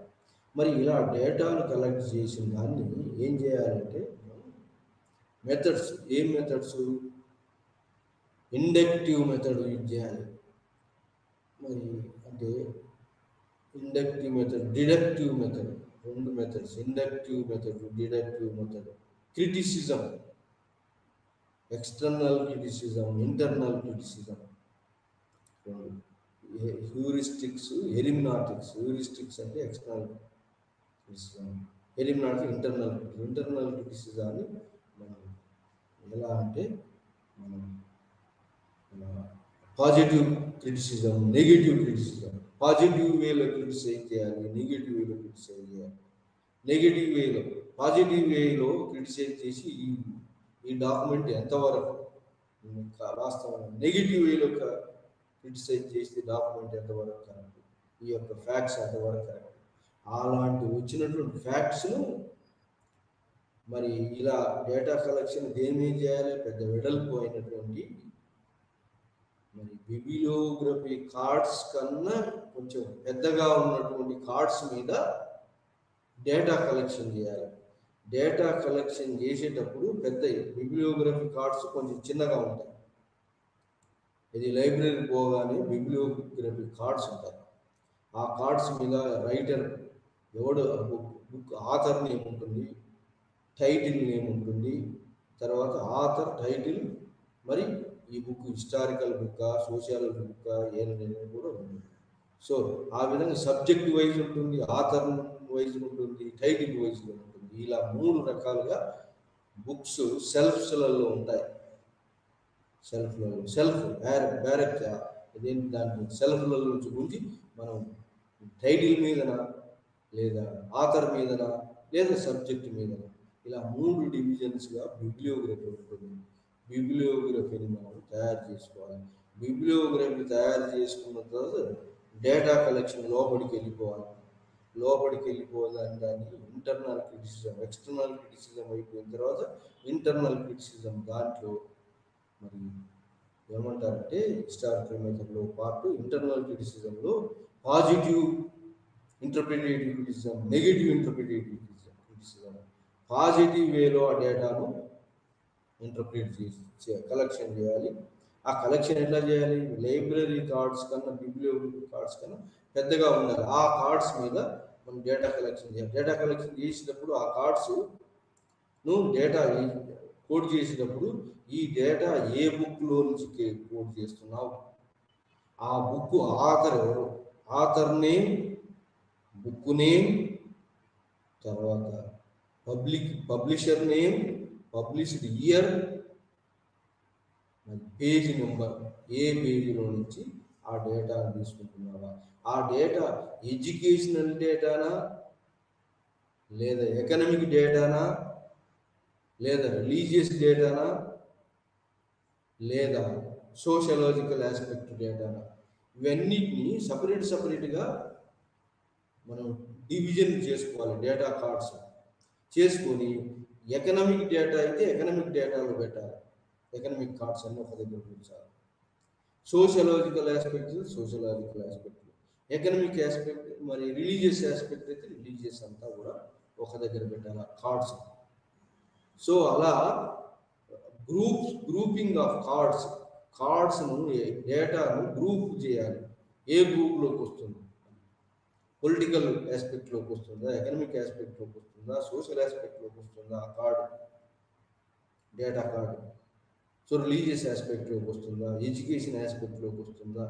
మరి ఇలా డేటాను కలెక్ట్ చేసిన దాన్ని ఏం చేయాలంటే మెథడ్స్, ఏం మెథడ్స్, ఇండక్టివ్ మెథడ్ యూజ్ చేయాలి. మరి అంటే ఇండక్టివ్ మెథడ్, డిడక్టివ్ మెథడ్, రెండు methods, inductive method, deductive method. Criticism, external criticism, internal criticism. Heuristics, ఎలిమినాటిక్స్. హ్యూరిస్టిక్స్ అంటే ఎక్స్టర్నల్ క్రిటిసిజం, ఎలిమినాటిక్ ఇంటర్నల్ క్రిటిసిజం. ఇంటర్నల్ క్రిటిసిజాన్ని మనం ఎలా అంటే మనం positive criticism, negative criticism. Positive వేలో క్రిటిసైజ్ చేయాలి, నెగిటివ్ వేలో క్రిటిసైజ్ చేయాలి. నెగిటివ్ వేలో, పాజిటివ్ వేలో క్రిటిసైజ్ చేసి ఈ డాక్యుమెంట్ ఎంతవరకు వాస్తవం, నెగిటివ్ వేలో క్రిటిసైజ్ చేసి డాక్యుమెంట్ ఎంతవరకు కరెక్ట్, ఈ యొక్క ఫ్యాక్ట్స్ ఎంతవరకు కరెక్ట్. అలాంటి వచ్చినటువంటి ఫ్యాక్ట్స్ను మరి ఇలా డేటా కలెక్షన్ దేని చేయాలి, పెద్ద వెడల్పు అయినటువంటి మరి బిబిలియోగ్రఫీ కార్డ్స్ కన్నా కొంచెం పెద్దగా ఉన్నటువంటి కార్డ్స్ మీద డేటా కలెక్షన్ చేయాలి. డేటా కలెక్షన్ చేసేటప్పుడు పెద్ద బిబిలియోగ్రఫీ కార్డ్స్ కొంచెం చిన్నగా ఉంటాయి. ఇది లైబ్రరీ పోగానే బిబిలియోగ్రఫీ కార్డ్స్ ఉంటాయి. ఆ కార్డ్స్ మీద రైటర్ ఎవడు, బుక్ ఆథర్ నేమ్ ఉంటుంది, టైటిల్ నేమ్ ఉంటుంది, తర్వాత ఆథర్, టైటిల్, మరి ఈ బుక్ హిస్టారికల్ బుక్కా, సోషియాలజీ బుక్కా, ఏదైనా కూడా ఉంటుంది. సో ఆ విధంగా సబ్జెక్ట్ వైజ్ ఉంటుంది, ఆథర్ వైజ్ ఉంటుంది, టైటిల్ వైజ్లో ఉంటుంది. ఇలా 3 రకాలుగా బుక్స్ సెల్ఫ్స్లలో ఉంటాయి. సెల్ఫ్ డైరెక్ట్ అదేంటి, దాన్ని సెల్ఫ్లలో నుంచి గురించి మనం టైటిల్ మీదన, లేదా ఆథర్ మీదన, లేదా సబ్జెక్ట్ మీదన, ఇలా 3 డివిజన్స్గా బిబిలియోగ్రఫీ ఉంటుంది. బిబిలియోగ్రఫీని మనం తయారు చేసుకోవాలి. బిబిలియోగ్రఫీ తయారు చేసుకున్న తర్వాత డేటా కలెక్షన్ లోపలికి వెళ్ళిపోవాలి. దాన్ని ఇంటర్నల్ క్రిటిసిజం, ఎక్స్టర్నల్ క్రిటిసిజం అయిపోయిన తర్వాత ఇంటర్నల్ క్రిటిసిజం, దాంట్లో మరి ఏమంటారంటే హిస్టారికల్ మెథడ్లో పార్ట్ ఇంటర్నల్ క్రిటిసిజంలో positive interpretative criticism, negative interpretative criticism. Positive వేలో ఆ డేటాను ఇంటర్ప్రిట్ చేసి కలెక్షన్ చేయాలి. ఆ కలెక్షన్ ఎట్లా చేయాలి, లైబ్రరీ కార్డ్స్ కన్నా, బిబిలియోగ్రఫీ కార్డ్స్ కన్నా పెద్దగా ఉండాలి. ఆ కార్డ్స్ మీద మనం డేటా కలెక్షన్ చేయాలి. డేటా కలెక్షన్ చేసినప్పుడు ఆ కార్డ్స్ను డేటా కోడ్ చేసినప్పుడు ఈ డేటా ఏ బుక్లో నుంచి కోడ్ చేస్తున్నావు, ఆ బుక్ ఆథర్ ఎవరు, ఆథర్ నేమ్, బుక్ నేమ్, తర్వాత publisher name, published year, page number, ఏ పేజీలో నుంచి ఆ డేటాను తీసుకుంటున్నావా? ఆ డేటా ఎడ్యుకేషనల్ డేటానా, లేదా ఎకనామిక్ డేటానా, లేదా రిలీజియస్ డేటానా, లేదా సోషలాజికల్ ఆస్పెక్ట్ డేటానా? ఇవన్నిటిని సపరేట్గా మనం డివిజన్ చేసుకోవాలి. డేటా కార్డ్స్ చేసుకొని ఎకనామిక్ డేటా అయితే ఎకనామిక్ డేటాలో పెట్టాలి. ఎకనామిక్ కార్డ్స్ అన్నీ ఒక దగ్గర ఉంచాలి. సోషలాజికల్ ఆస్పెక్ట్, ఎకనామిక్ ఆస్పెక్ట్, మరి రిలీజియస్ ఆస్పెక్ట్ అయితే రిలీజియస్ అంతా కూడా ఒక దగ్గర పెట్టాలి కార్డ్స్. సో అలా గ్రూపింగ్ ఆఫ్ కార్డ్స్ను డేటాను గ్రూప్ చేయాలి. ఏ గ్రూప్లోకి వస్తుంది? పొలిటికల్ ఆస్పెక్ట్లోకి వస్తుందా, ఎకనామిక్ ఆస్పెక్ట్లోకి వస్తుందా, సోషల్ ఆస్పెక్ట్లోకి వస్తుందా డేటా కార్డు? సో రిలీజియస్ ఆస్పెక్ట్లోకి వస్తుందా, ఎడ్యుకేషన్ ఆస్పెక్ట్లోకి వస్తుందా,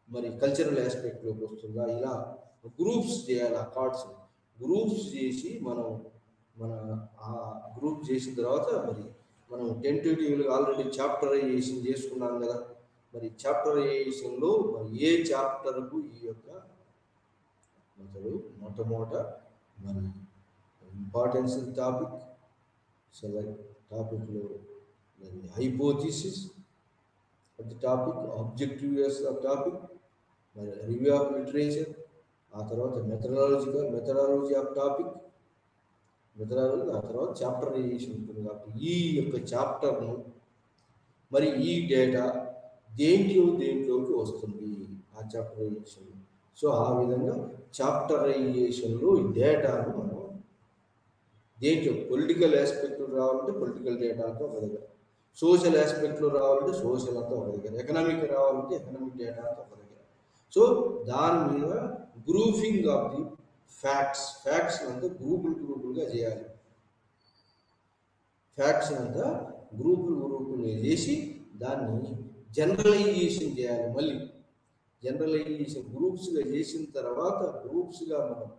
మరి కల్చరల్ ఆస్పెక్ట్లోకి వస్తుందా? ఇలా గ్రూప్స్ చేయాలి. ఆ కార్డ్స్ గ్రూప్స్ చేసి మన ఆ గ్రూప్ చేసిన తర్వాత మరి మనం టెంటేటివ్గా ఆల్రెడీ చాప్టరైజేషన్ చేసుకున్నాం కదా. మరి చాప్టరైజేషన్లో మరి ఏ చాప్టర్కు ఈ యొక్క మొట్టమొదట మరి ఇంపార్టెన్స్ టాపిక్, సెలెక్ట్ టాపిక్లో మరి hypothesis of the topic, objectives of topic, మరి రివ్యూ ఆఫ్ లిటరేచర్, ఆ తర్వాత మెథడాలజీ ఆఫ్ టాపిక్, ఆ తర్వాత చాప్టరైజేషన్ ఉంటుంది. కాబట్టి ఈ యొక్క చాప్టర్ను మరి ఈ డేటా దేంట్లోకి వస్తుంది ఆ చాప్టరైజేషన్. సో ఆ విధంగా చాప్టరైజేషన్లో ఈ డేటాను మనం దేంట్లో పొలిటికల్ ఆస్పెక్ట్లో రావాలంటే పొలిటికల్ డేటా అంతా ఒక దగ్గర, సోషల్ ఆస్పెక్ట్లో రావాలంటే సోషల్ అంతా ఒక దగ్గర, ఎకనామిక్ రావాలంటే ఎకనామిక్ డేటా అంతా ఒక దగ్గర. సో దాని మీద గ్రూపింగ్ ఆఫ్ ది ఫ్యాక్ట్స్ అంతా గ్రూపులుగా చేయాలి. ఫ్యాక్ట్స్ అంతా గ్రూపులుగా చేసి దాన్ని జనరలైజేషన్ చేయాలి. మళ్ళీ జనరలైజేషన్ గ్రూప్స్గా చేసిన తర్వాత గ్రూప్స్గా మనం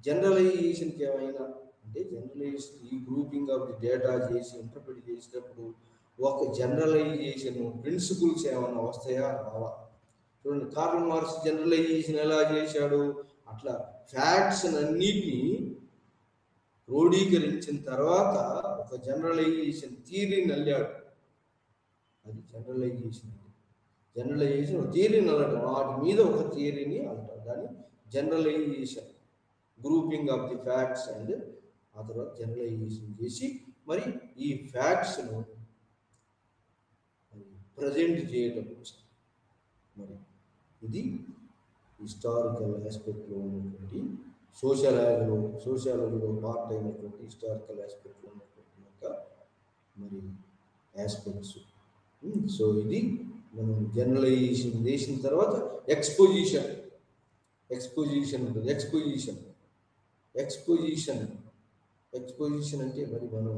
జనరలైజేషన్కి ఏమైనా అంటే జనరలైజేషన్ ఈ గ్రూపింగ్ ఆఫ్ ది డేటా చేసి ఇంటర్ప్రిట్ చేసేటప్పుడు ఒక జనరలైజేషన్ ప్రిన్సిపుల్స్ ఏమైనా వస్తాయా రావా? చూడండి, కార్ల్ మార్క్స్ జనరలైజేషన్ ఎలా చేశాడు? అట్లా ఫ్యాక్ట్స్ అన్నిటినీ క్రోడీకరించిన తర్వాత ఒక జనరలైజేషన్ థియరీని అల్లాడు. అది జనరలైజేషన్ ఒక థియరీని అల్లడం, వాటి మీద ఒక థియరీని అంటారు. దాన్ని generalisation, grouping of the facts and ఆ తర్వాత జనరలైజేషన్ చేసి మరి ఈ ఫ్యాక్ట్స్ను ప్రజెంట్ చేయడం. మరి ఇది హిస్టారికల్ ఆస్పెక్ట్లో ఉన్నటువంటి సోషాలజీలో పార్ట్ అయినటువంటి హిస్టారికల్ ఆస్పెక్ట్లో ఉన్నటువంటి యొక్క మరి ఆస్పెక్ట్స్. సో ఇది మనం జనరలైజేషన్ చేసిన తర్వాత ఎక్స్పోజిషన్ ఉంటుంది. ఎక్స్పోజిషన్ అంటే మరి మనం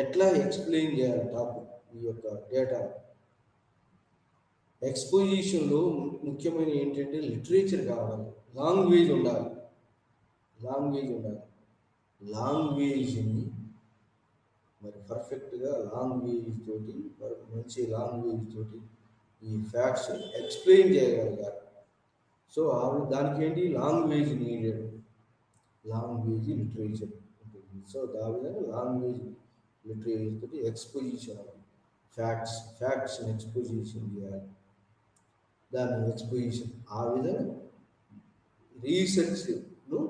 ఎట్లా ఎక్స్ప్లెయిన్ చేయాలి టాపిక్, ఈ యొక్క డేటా. ఎక్స్పోజిషన్లో ముఖ్యమైన ఏంటంటే లిటరేచర్ కావాలి, లాంగ్వేజ్ ఉండాలి. లాంగ్వేజ్ని మరి పర్ఫెక్ట్గా మంచి లాంగ్వేజ్ తోటి ఈ ఫ్యాక్ట్స్ ఎక్స్ప్లెయిన్ చేయగలిగారు. సో దానికి ఏంటి లాంగ్వేజ్ నీడెడ్, లాంగ్వేజ్ లిటరేచర్ ఉంటుంది. సో ఆ విధంగా లాంగ్వేజ్ లిటరేచర్ తోటి ఎక్స్పోజిషన్ ఫ్యాక్ట్స్ని ఎక్స్పోజిషన్ చేయాలి. దాన్ని ఎక్స్పోజిషన్ ఆ విధంగా రీసెర్చ్ను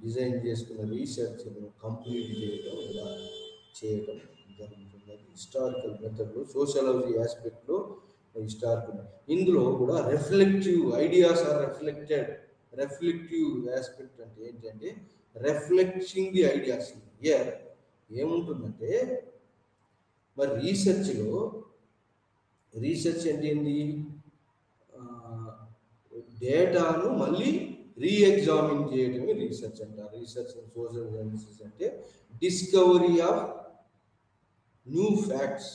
డిజైన్ చేసుకున్న రీసెర్చ్ను కంప్లీట్ చేయడం జరుగుతుంది. హిస్టారికల్ మెథడ్లో సోషాలజీ ఆస్పెక్ట్లో హిస్టారికల్, ఇందులో కూడా reflective ideas or reflective aspect అంటే ఏంటంటే రిఫ్లెక్టింగ్ ది ఐడియాస్. హియర్ ఏముంటుందంటే మరి రీసెర్చ్ అంటే ఏంటి? డేటాను మళ్ళీ రీఎగ్జామిన్ చేయడమే రీసెర్చ్ అంటారు. రీసెర్చ్ అండ్ సోషల్ సైన్సెస్ అంటే discovery of new facts,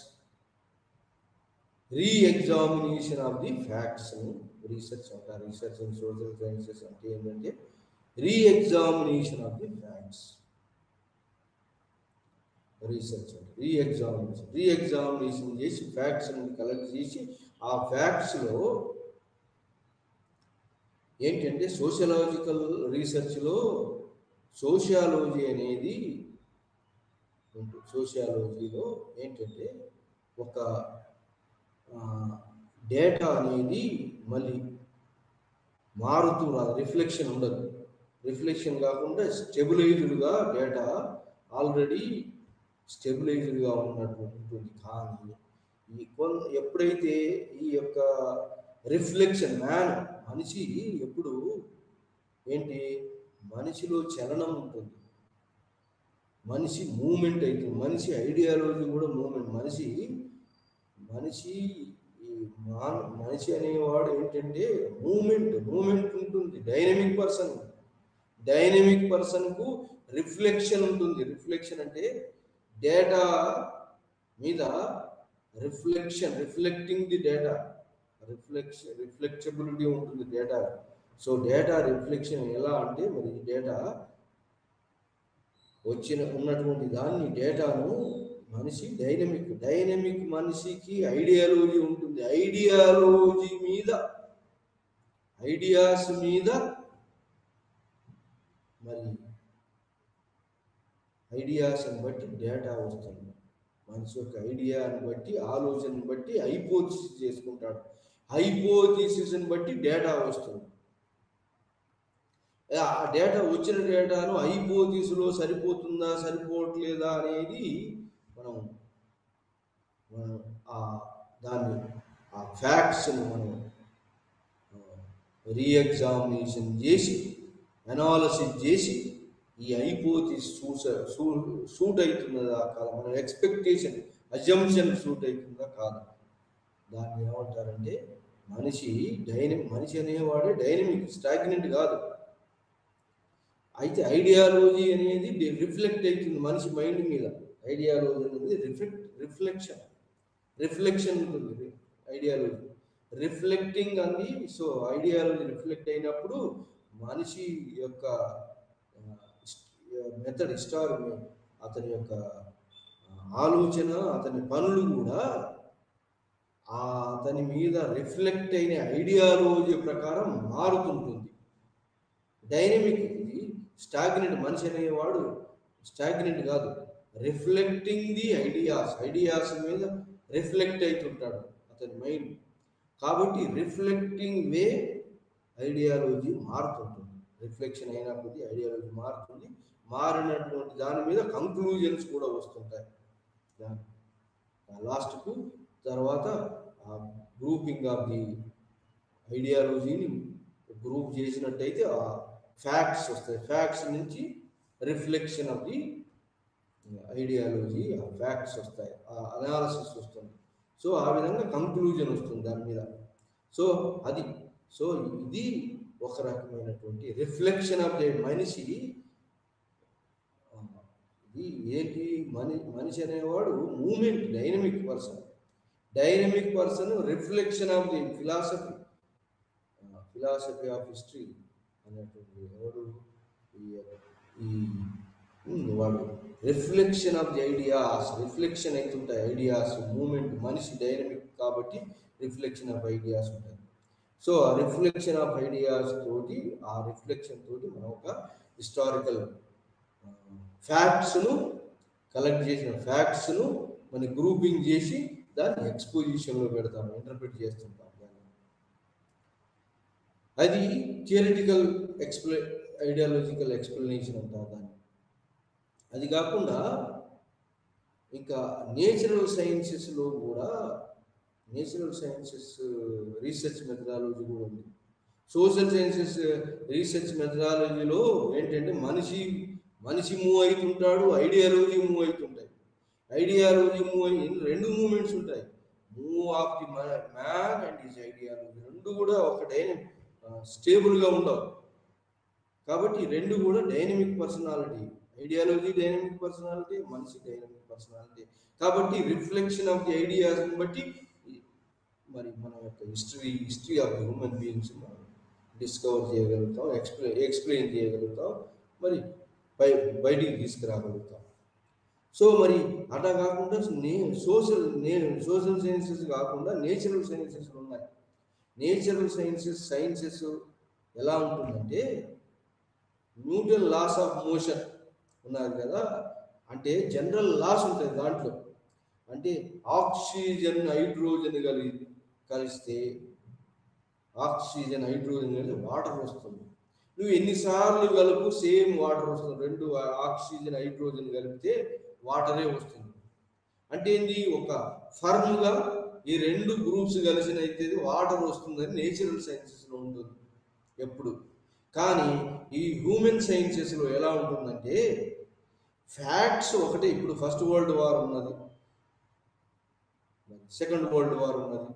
re-examination of the facts అని రీసెర్చ్ అంటారు. రీసెర్చ్ అండ్ సోషల్ సైన్సెస్ అంటే ఏంటంటే re-examination of the facts. Research అంటే రీఎగ్జామినేషన్ చేసి ఫ్యాక్ట్స్ కలెక్ట్ చేసి ఆ ఫ్యాక్ట్స్లో ఏంటంటే సోషలాజికల్ రీసెర్చ్లో సోషియాలజీ అనేది ఉంటుంది. సోషియాలజీలో ఏంటంటే ఒక డేటా అనేది మళ్ళీ మారుతూ రాదు, రిఫ్లెక్షన్ ఉండదు. రిఫ్లెక్షన్ కాకుండా స్టెబిలైజ్డ్గా డేటా ఆల్రెడీ స్టెబిలైజ్డ్గా ఉన్నట్టు ఉంటుంది. కానీ ఎప్పుడైతే ఈ యొక్క రిఫ్లెక్షన్ మనిషి ఎప్పుడు ఏంటి, మనిషిలో చలనం ఉంటుంది, మనిషి మూమెంట్ అవుతుంది, మనిషి ఐడియాలజీ కూడా మూమెంట్. మనిషి అనేవాడు ఏంటంటే మూమెంట్ ఉంటుంది. డైనమిక్ పర్సన్కు రిఫ్లెక్షన్ ఉంటుంది. రిఫ్లెక్షన్ అంటే డేటా మీద రిఫ్లెక్టింగ్ ది డేటా, రిఫ్లెక్టబిలిటీ ఉంటుంది డేటా. సో డేటా రిఫ్లెక్షన్ ఎలా అంటే, మరి డేటా ఉన్నటువంటి దాన్ని డేటాను మనిషి డైనమిక్ మనిషికి ఐడియాలజీ ఉంటుంది. ఐడియాస్ మీద మరి ఐడియాస్ని బట్టి డేటా వస్తుంది. మనిషి యొక్క ఐడియాని బట్టి, ఆలోచనని బట్టి హైపోథిసిస్ చేసుకుంటాడు. హైపోథిసిస్ని బట్టి డేటా వస్తుంది. ఆ డేటా వచ్చిన డేటాను హైపోథిసిస్లో సరిపోతుందా సరిపోవట్లేదా అనేది మనం దాన్ని ఆ ఫ్యాక్ట్స్ని మనం రీఎగ్జామినేషన్ చేసి, అనాలసిస్ చేసి, ఈ హైపోథిసిస్ సూట్ అవుతుందా కాదు, మన ఎక్స్పెక్టేషన్ అజంప్షన్ సూట్ అవుతుందా కాదు, దాన్ని ఏమంటారంటే మనిషి అనేవాడే డైనమిక్, స్టాగ్నెంట్ కాదు. అయితే ఐడియాలజీ అనేది రిఫ్లెక్ట్ అవుతుంది మనిషి మైండ్ మీద. ఐడియాలజీ అనేది రిఫ్లెక్షన్ ఉంటుంది. ఐడియాలజీ రిఫ్లెక్టింగ్ అంది. సో ఐడియాలజీ రిఫ్లెక్ట్ అయినప్పుడు మనిషి యొక్క మెథడ్ అతని యొక్క ఆలోచన, అతని పనులు కూడా అతని మీద రిఫ్లెక్ట్ అయిన ఐడియాలజీ ప్రకారం మారుతుంటుంది. డైనమిక్ ఇది. స్టాగ్నెంట్ మనిషి అనేవాడు స్టాగ్నెంట్ కాదు, రిఫ్లెక్టింగ్ ది ఐడియాస్ మీద రిఫ్లెక్ట్ అవుతుంటాడు అతని మైండ్. కాబట్టి రిఫ్లెక్టింగ్ వే ఐడియాలజీ మారుతుంటుంది. రిఫ్లెక్షన్ అయినా కొద్ది ఐడియాలజీ మారుతుంది. మారినటువంటి దాని మీద కంక్లూజన్స్ కూడా వస్తుంటాయి. లాస్ట్కు తర్వాత గ్రూపింగ్ ఆఫ్ ది ఐడియాలజీని గ్రూప్ చేసినట్టయితే ఆ ఫ్యాక్ట్స్ వస్తాయి. ఫ్యాక్ట్స్ నుంచి రిఫ్లెక్షన్ ఆఫ్ ది ఐడియాలజీ, ఆ ఫ్యాక్ట్స్ వస్తాయి, ఆ అనాలిసిస్ వస్తుంది. సో ఆ విధంగా కంక్లూజన్ వస్తుంది దాని మీద. సో ఇది ఒక రకమైనటువంటి రిఫ్లెక్షన్ ఆఫ్ ది మనిషి. ఇది ఏంటి, మనిషి అనేవాడు moment, dynamic person reflection of the philosophy of history అనేటువంటి వాడు reflection of the ideas, reflection అవుతుంటాయి ఐడియాస్, మూమెంట్. మనిషి డైనమిక్ కాబట్టి రిఫ్లెక్షన్ ఆఫ్ ఐడియాస్ ఉంటాయి. సో ఆ రిఫ్లెక్షన్ ఆఫ్ ఐడియాస్ తోటి, ఆ రిఫ్లెక్షన్ తోటి మనం ఒక హిస్టారికల్ ఫ్యాక్ట్స్ను కలెక్ట్ చేసిన ఫ్యాక్ట్స్ను మనం గ్రూపింగ్ చేసి దాన్ని ఎక్స్పోజిషన్లో పెడతాము, ఇంటర్ప్రిట్ చేస్తుంటాం. అది థియరిటికల్ ఐడియాలజికల్ ఎక్స్ప్లెనేషన్ అంటారు దాన్ని. అది కాకుండా ఇంకా నేచురల్ సైన్సెస్లో కూడా రీసెర్చ్ మెథడాలజీ కూడా ఉంది. సోషల్ సైన్సెస్ రీసెర్చ్ మెథడాలజీలో ఏంటంటే మనిషి మూవ్ అవుతుంటాడు, ఐడియాలజీ మూవ్ అవుతుంటాయి. ఐడియాలజీ రెండు మూమెంట్స్ ఉంటాయి, move of the man and his ideology. రెండు కూడా ఒక స్టేబుల్గా ఉండవు. కాబట్టి రెండు కూడా dynamic personality. Ideology dynamic personality, మనిషి డైనమిక్ పర్సనాలిటీ. కాబట్టి రిఫ్లెక్షన్ ఆఫ్ ది ఐడియాస్ని బట్టి మరి మన యొక్క history of the human beings మనం డిస్కవర్ చేయగలుగుతాం, ఎక్స్ప్లెయిన్ చేయగలుగుతాం, మరి బయటికి తీసుకురాగలుగుతాం. సో మరి అట్లా కాకుండా సోషల్ సైన్సెస్ కాకుండా నేచురల్ సైన్సెస్ ఉన్నాయి. నేచురల్ సైన్సెస్ ఎలా ఉంటుందంటే న్యూటన్ లాస్ ఆఫ్ మోషన్ ఉన్నారు కదా, అంటే జనరల్ లాస్ ఉంటాయి దాంట్లో. అంటే ఆక్సిజన్ హైడ్రోజన్ కలిస్తే వాటర్ వస్తుంది. నువ్వు ఎన్నిసార్లు కలుపు సేమ్ వాటర్ వస్తుంది. రెండు ఆక్సిజన్ హైడ్రోజన్ కలిపితే వాటరే వస్తుంది. అంటే ఏంది, ఒక ఫర్మ్గా ఈ రెండు గ్రూప్స్ కలిసినైతే వాటర్ వస్తుందని నేచురల్ సైన్సెస్లో ఉంటుంది ఎప్పుడు. కానీ ఈ హ్యూమన్ సైన్సెస్లో ఎలా ఉంటుందంటే ఫ్యాక్ట్స్ ఒకటే. ఇప్పుడు ఫస్ట్ వరల్డ్ వార్ ఉన్నది, సెకండ్ వరల్డ్ వార్ ఉన్నది,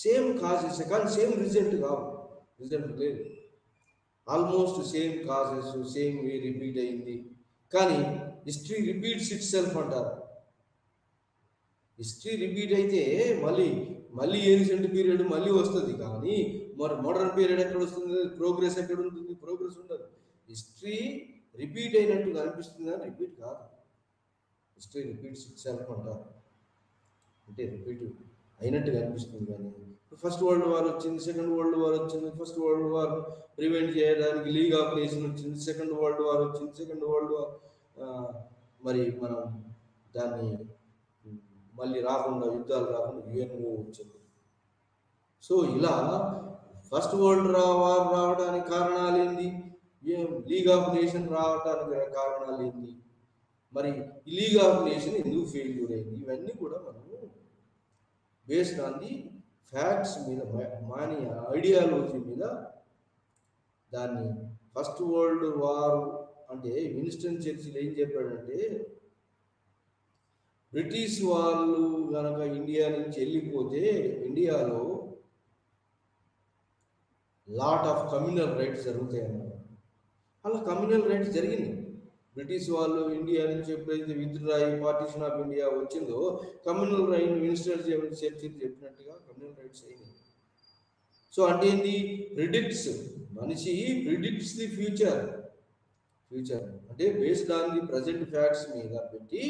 సేమ్ కాజెస్ కానీ సేమ్ రిజల్ట్ కావు. రిజల్ట్ లేదు, almost same causes, same way repeat అయింది. కానీ హిస్టరీ రిపీట్స్ ఇట్ సెల్ఫ్ అంటారు. హిస్టరీ రిపీట్ అయితే మళ్ళీ ఏన్షియంట్ పీరియడ్ మళ్ళీ వస్తుంది. కానీ మరి మోడర్న్ పీరియడ్ ఎక్కడ వస్తుంది? ప్రోగ్రెస్ ఎక్కడ ఉంటుంది? ప్రోగ్రెస్ ఉండదు. హిస్టరీ రిపీట్ అయినట్టు అనిపిస్తుంది కానీ రిపీట్ కాదు. హిస్టరీ రిపీట్స్ ఇట్ సెల్ఫ్ అంటారు. అంటే రిపీట్ అయినట్టుగా అనిపిస్తుంది. కానీ ఫస్ట్ వరల్డ్ వార్ వచ్చింది, సెకండ్ వరల్డ్ వార్ వచ్చింది. ఫస్ట్ వరల్డ్ వార్ ప్రివెంట్ చేయడానికి లీగ్ ఆఫ్ నేషన్ వచ్చింది. సెకండ్ వరల్డ్ వార్ వచ్చింది. సెకండ్ వరల్డ్ వార్ మరి మనం దాన్ని మళ్ళీ రాకుండా, యుద్ధాలు రాకుండా యుఎన్ఓ వచ్చింది. సో ఇలా ఫస్ట్ వరల్డ్ వార్ రావడానికి కారణాలు ఏంది? లీగ్ ఆఫ్ నేషన్ రావడానికి కారణాలు ఏంది? మరి ఈ లీగ్ ఆఫ్ నేషన్ ఎందుకు ఫెయిల్యూర్ అయింది? ఇవన్నీ కూడా మనము బేస్డ్ ఆన్ ది ఫ్యాక్ట్స్ మీద, మాని ఐడియాలజీ మీద దాన్ని. ఫస్ట్ వరల్డ్ వార్ అంటే విన్స్టన్ చర్చిల్ ఏం చెప్పాడంటే, బ్రిటిష్ వాళ్ళు కనుక ఇండియా నుంచి వెళ్ళిపోతే ఇండియాలో లాట్ ఆఫ్ కమ్యూనల్ రైట్స్ జరుగుతాయి అన్నారు. అలా కమ్యూనల్ రైట్స్ జరిగింది. బ్రిటిష్ వాళ్ళు ఇండియా నుంచి ఎప్పుడైతే విత్డ్రా అయ్యి పార్టీషన్ ఆఫ్ ఇండియా వచ్చిందో కమ్యూనల్ రైట్ మినిస్టర్ చర్చిలు చెప్పినట్టుగా కమ్యూనల్ రైట్స్ అయినాయి. సో అంటే ఏంటి? మనిషి ప్రిడిక్ట్స్ ది ఫ్యూచర్ అంటే based on the present facts మీద పెట్టి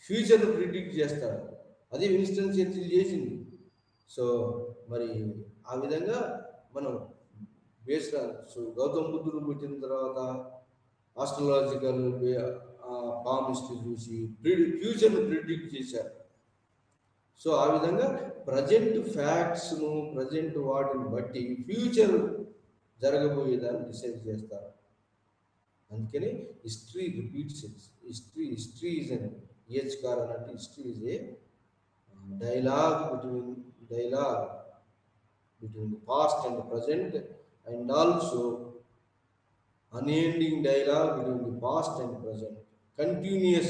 ఫ్యూచర్ ప్రిడిక్ట్ చేస్తాడు. అది విన్స్టన్ చర్చిల్ చేసింది. సో మరి ఆ విధంగా మనం బేస్డ్ ఆన్, సో గౌతమ్ బుద్ధుడు పుట్టిన తర్వాత ఆస్ట్రాలజికల్ పామిస్ట్రీ చూసి ఫ్యూచర్ను ప్రిడిక్ట్ చేశారు. సో ఆ విధంగా ప్రజెంట్ ఫ్యాక్ట్స్ను, ప్రజెంట్ వాటిని బట్టి ఫ్యూచర్ జరగబోయేదాన్ని డిసైడ్ చేస్తారు. అందుకని history repeats its. History is అన్ ఏజ్ కార్ అన్నట్టు history is a dialogue between the past and the present, and also unending dialogue between the past and present, continuous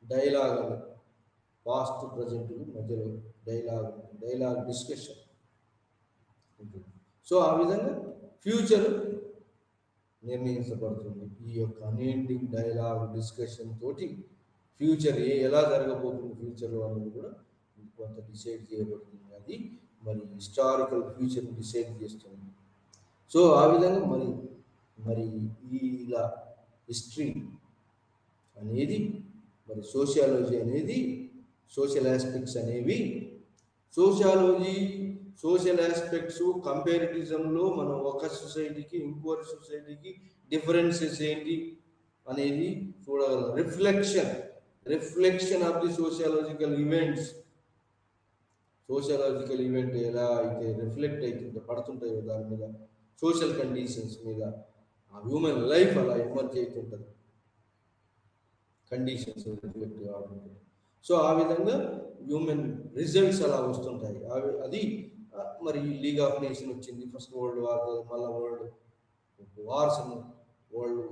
dialogue, past to present మధ్యలో dialogue discussion ఉంటుంది. So ఆ విధంగా future నిర్ణయించబడుతుంది. ఈ యొక్క అన్ఎండింగ్ డైలాగ్ డిస్కషన్ తోటి future ఎలా జరగబోతుంది ఫ్యూచర్లో అనేది కూడా కొంత డిసైడ్ చేయబడుతుంది. అది మరి హిస్టారికల్ ఫ్యూచర్ని డిసైడ్ చేస్తుంది. సో ఆ విధంగా మరి ఇలా హిస్టరీ అనేది, మరి సోషియాలజీ అనేది, సోషల్ ఆస్పెక్ట్స్ అనేవి, సోషల్ ఆస్పెక్ట్స్ కంపారిటిజంలో మనం ఒక సొసైటీకి ఇంకోటి సొసైటీకి డిఫరెన్సెస్ ఏంటి అనేది చూడగలం. Reflection of the sociological event ఎలా అయితే రిఫ్లెక్ట్ అవుతుందో, పడుతుంటాయో దాని మీద, సోషల్ కండిషన్స్ మీద, ఆ హ్యూమన్ లైఫ్ అలా ఎమర్జ్ అవుతుంటుంది, కండిషన్స్ రిఫ్లెక్ట్ కావాలంటే. సో ఆ విధంగా హ్యూమన్ రిజల్ట్స్ అలా వస్తుంటాయి. అది మరి లీగ్ ఆఫ్ నేషన్ వచ్చింది. ఫస్ట్ వరల్డ్ వార్, మళ్ళీ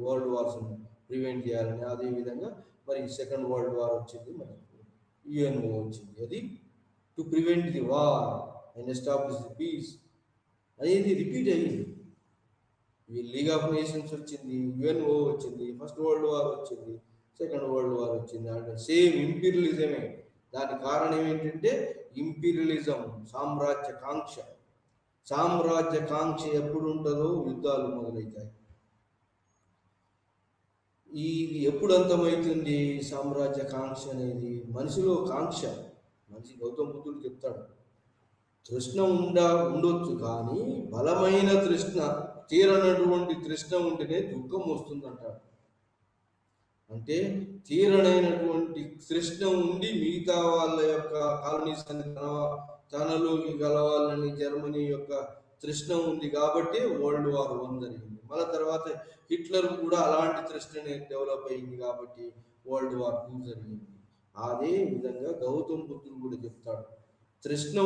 వరల్డ్ వార్స్ ప్రివెంట్ చేయాలని. అదేవిధంగా మరి సెకండ్ వరల్డ్ వార్ వచ్చింది, మరి యుఎన్ఓ వచ్చింది. అది to prevent the war and establish the peace అనేది రిపీట్ అయ్యింది. ఈ లీగ్ ఆఫ్ నేషన్స్ వచ్చింది, యుఎన్ఓ వచ్చింది, ఫస్ట్ వరల్డ్ వార్ వచ్చింది, సెకండ్ వరల్డ్ వార్ వచ్చింది. అంటే సేమ్ ఇంపీరియలిజమే. దానికి కారణం ఏంటంటే ఇంపీరియలిజం, సామ్రాజ్యకాంక్ష ఎప్పుడు ఉంటుందో యుద్ధాలు మొదలవుతాయి. ఇది ఎప్పుడు అంతమవుతుంది సామ్రాజ్య కాంక్ష అనేది? మనిషిలో కాంక్ష, మనిషి గౌతమ బుద్ధుడు చెప్తాడు, తృష్ణ ఉండొచ్చు కానీ బలమైన తృష్ణ, తీరనటువంటి తృష్ణ ఉంటేనే దుఃఖం వస్తుందంటాడు. అంటే తీరనైనటువంటి తృష్ణ ఉండి మిగతా వాళ్ళ యొక్క కాలనీస్ అని తనలోకి గలవాలని జర్మనీ యొక్క తృష్ణ ఉంది కాబట్టి వరల్డ్ వార్ 1 జరిగింది. మళ్ళీ తర్వాత హిట్లర్ కూడా అలాంటి తృష్ణనే డెవలప్ అయింది కాబట్టి వరల్డ్ వార్ 2 జరిగింది. అదే విధంగా గౌతమ బుద్ధుడు కూడా చెప్తాడు, తృష్ణ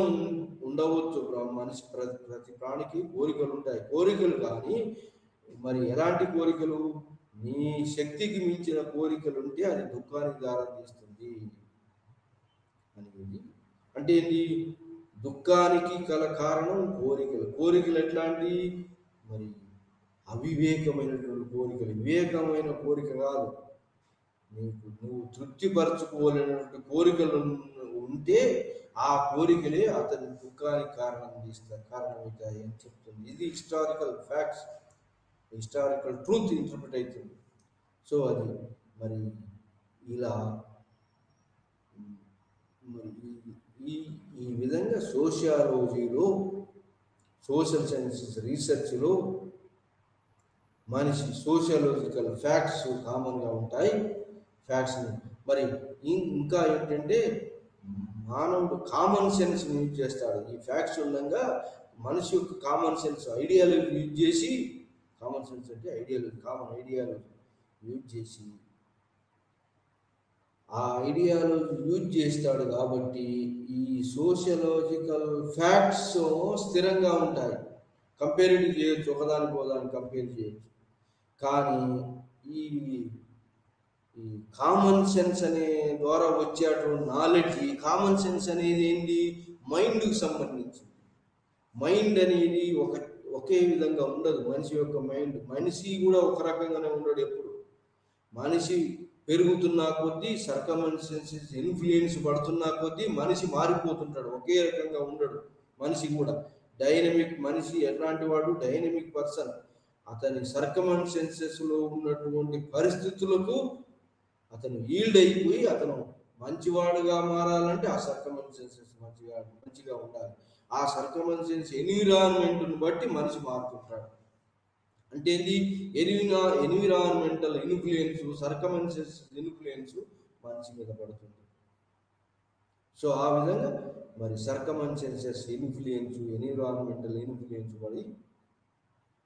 ఉండవచ్చు, మనిషి ప్రతి ప్రాణికి కోరికలు ఉంటాయి. కోరికలు కానీ మరి ఎలాంటి కోరికలు? నీ శక్తికి మించిన కోరికలు ఉంటే అది దుఃఖానికి దారం తీస్తుంది అనేది. అంటే ఏంటి? దుఃఖానికి గల కారణం కోరికలు. కోరికలు ఎట్లాంటి? మరి అవివేకమైనటువంటి కోరికలు. వివేకమైన కోరిక కాదు, నువ్వు తృప్తిపరచుకోలేనటువంటి కోరికలు ఉంటే ఆ కోరికలే అతని దుఃఖానికి కారణమవుతాయి అని చెప్తుంది. ఇది historical facts, historical truth interpret అవుతుంది. సో అది మరి ఇలా మరి ఈ విధంగా సోషియాలజీలో, సోషల్ సైన్సెస్ రీసెర్చ్లో మనిషి సోషియాలజికల్ ఫ్యాక్ట్స్ కామన్గా ఉంటాయి. ఫ్యాక్ట్స్ని మరి ఇంకా ఏంటంటే మానవుడు కామన్ సెన్స్ యూజ్ చేస్తాడు. ఈ ఫ్యాక్ట్స్ ఉండగా మనిషి యొక్క కామన్ సెన్స్, ఐడియాలజీ యూజ్ చేసి, కామన్ సెన్స్ అంటే ఐడియాలజీ, కామన్ ఐడియాలజీ యూజ్ చేసి ఆ ఐడియాలజీ యూజ్ చేస్తాడు కాబట్టి ఈ సోషియలాజికల్ ఫ్యాక్ట్స్ స్థిరంగా ఉంటాయి. కంపేరిటివ్ చేయొచ్చు, ఒకదానికి ఒకదాన్ని కంపేర్ చేయొచ్చు. కానీ ఈ కామన్ సెన్స్ అనే ద్వారా వచ్చేటువంటి నాలెడ్జ్, ఈ కామన్ సెన్స్ అనేది ఏంటి? మైండ్కి సంబంధించింది. మైండ్ అనేది ఒకే విధంగా ఉండదు. మనిషి యొక్క మైండ్, మనిషి కూడా ఒక రకంగానే ఉండడు. ఎప్పుడు మనిషి పెరుగుతున్నా కొద్దీ, సర్కమ్స్టాన్సెస్ ఇన్ఫ్లుయెన్స్ పడుతున్నా కొద్దీ మనిషి మారిపోతుంటాడు, ఒకే రకంగా ఉండడు. మనిషి కూడా డైనమిక్. మనిషి ఎట్లాంటి వాడు? Dynamic person. అతని సర్కమ్స్టాన్సెస్లో ఉన్నటువంటి పరిస్థితులకు అతను ఈల్డ్ అయిపోయి అతను మంచివాడుగా మారాలంటే ఆ సర్కమ్స్టాన్సెస్ మంచిగా ఉండాలి. ఆ సర్కమ్స్టాన్సెస్ ఎన్విరాన్మెంట్ను బట్టి మనిషి మారుతుంటాడు. అంటే ఇది ఎన్విరాన్మెంటల్ ఇన్ఫ్లుయెన్స్, సర్కమ్స్టాన్సెస్ ఇన్ఫ్లుయెన్స్ మనిషి మీద పడుతుంది. సో ఆ విధంగా మరి సర్కమ్స్టాన్సెస్ ఇన్ఫ్లుయెన్స్, ఎన్విరాన్మెంటల్ ఇన్ఫ్లుయెన్స్ పడి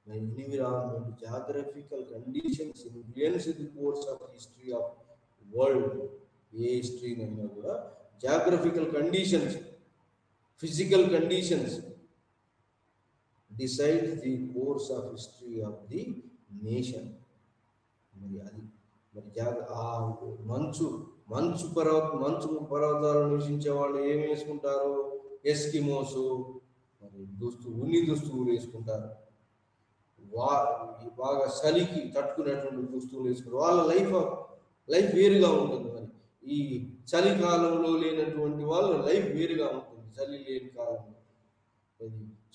environment, geographical conditions influence the course of history of world. ఏ హిస్టరీనైనా కూడా geographical conditions, physical conditions decide the course of history of the nation. మరి అది మరి ఆ మంచు పర్వతాలను నివసించే వాళ్ళు ఏం వేసుకుంటారు? ఎస్కిమోసు మరి ఉన్ని దుస్తువులు వేసుకుంటారు. బాగా చలికి తట్టుకునేటువంటి దుస్తువులు వేసుకుంటారు. వాళ్ళ లైఫ్ వేరుగా ఉంటుంది. మరి ఈ చలికాలంలో లేనటువంటి వాళ్ళ లైఫ్ వేరుగా ఉంటుంది, చలి లేని కాలంలో.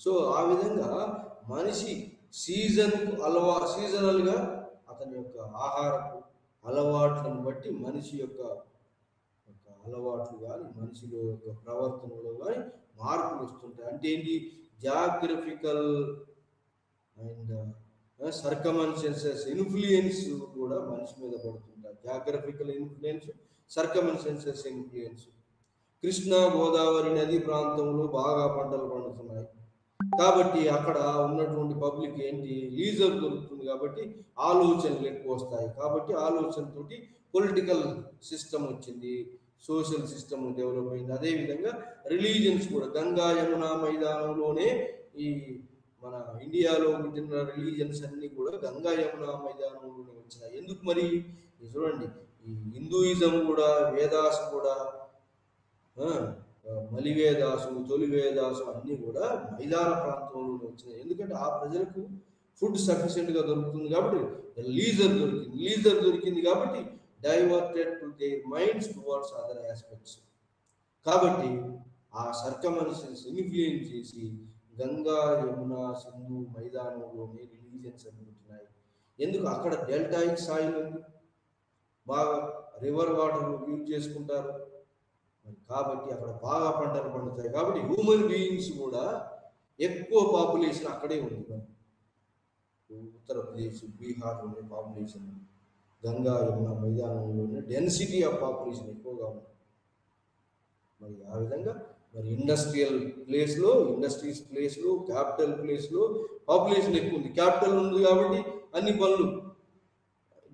సో ఆ విధంగా మనిషి సీజనల్గా అతని యొక్క ఆహారపు అలవాట్లను బట్టి మనిషి యొక్క అలవాట్లు కానీ, మనిషిలో యొక్క ప్రవర్తనలో కానీ మార్పులు వస్తుంటాయి. అంటే ఏంటి? జాగ్రఫికల్ అండ్ సర్కమ్స్టాన్సెస్ ఇన్ఫ్లుయెన్స్ కూడా మనిషి మీద పడుతుంటాయి. Geographical influence, circumstances influence. Krishna Godavari నది ప్రాంతంలో బాగా పంటలు పండుతున్నాయి కాబట్టి అక్కడ ఉన్నటువంటి పబ్లిక్ ఏంటి? లీజర్ దొరుకుతుంది కాబట్టి ఆలోచనలు ఎక్కువ వస్తాయి. కాబట్టి ఆలోచనతోటి పొలిటికల్ సిస్టమ్ వచ్చింది, సోషల్ సిస్టమ్ డెవలప్ అయింది. అదేవిధంగా రిలీజియన్స్ కూడా గంగా యమునా మైదానంలోనే ఈ మన ఇండియాలో పుట్టిన రిలీజియన్స్ అన్ని కూడా గంగా యమునా మైదానంలోనే వచ్చినాయి. ఎందుకు మరి? చూడండి, ఈ హిందూయిజం కూడా, వేదాస్ కూడా, మలివేదాసు, తొలి వేదాసు అన్నీ కూడా మైదాన ప్రాంతంలోనే వచ్చినాయి. ఎందుకంటే ఆ ప్రజలకు ఫుడ్ సఫిషియెంట్గా దొరుకుతుంది కాబట్టి, లీజర్ దొరికింది కాబట్టి diverted to their minds towards other aspects. కాబట్టి ఆ సర్కమ్స్టాన్సెస్ ఇన్ఫ్లుయెన్స్ చేసి గంగా యమునా సింధు మైదానంలోనే రిలీజియన్స్ అన్ని ఉంటున్నాయి. ఎందుకు? అక్కడ డెల్టాయిక్ సాయిల్ ఉంది, బాగా రివర్ వాటర్ యూజ్ చేసుకుంటారు. కాబట్టి అక్కడ బాగా పంటలు పండుతాయి. కాబట్టి హ్యూమన్ బీయింగ్స్ కూడా ఎక్కువ పాపులేషన్ అక్కడే ఉంది. ఉత్తరప్రదేశ్, బీహార్లోనే పాపులేషన్, గంగా యమున మైదానంలోనే డెన్సిటీ ఆఫ్ పాపులేషన్ ఎక్కువగా ఉంది. మరి ఆ విధంగా మరి ఇండస్ట్రీస్ ప్లేస్లో క్యాపిటల్ ప్లేస్లో పాపులేషన్ ఎక్కువ ఉంది. క్యాపిటల్ ఉంది కాబట్టి అన్ని పనులు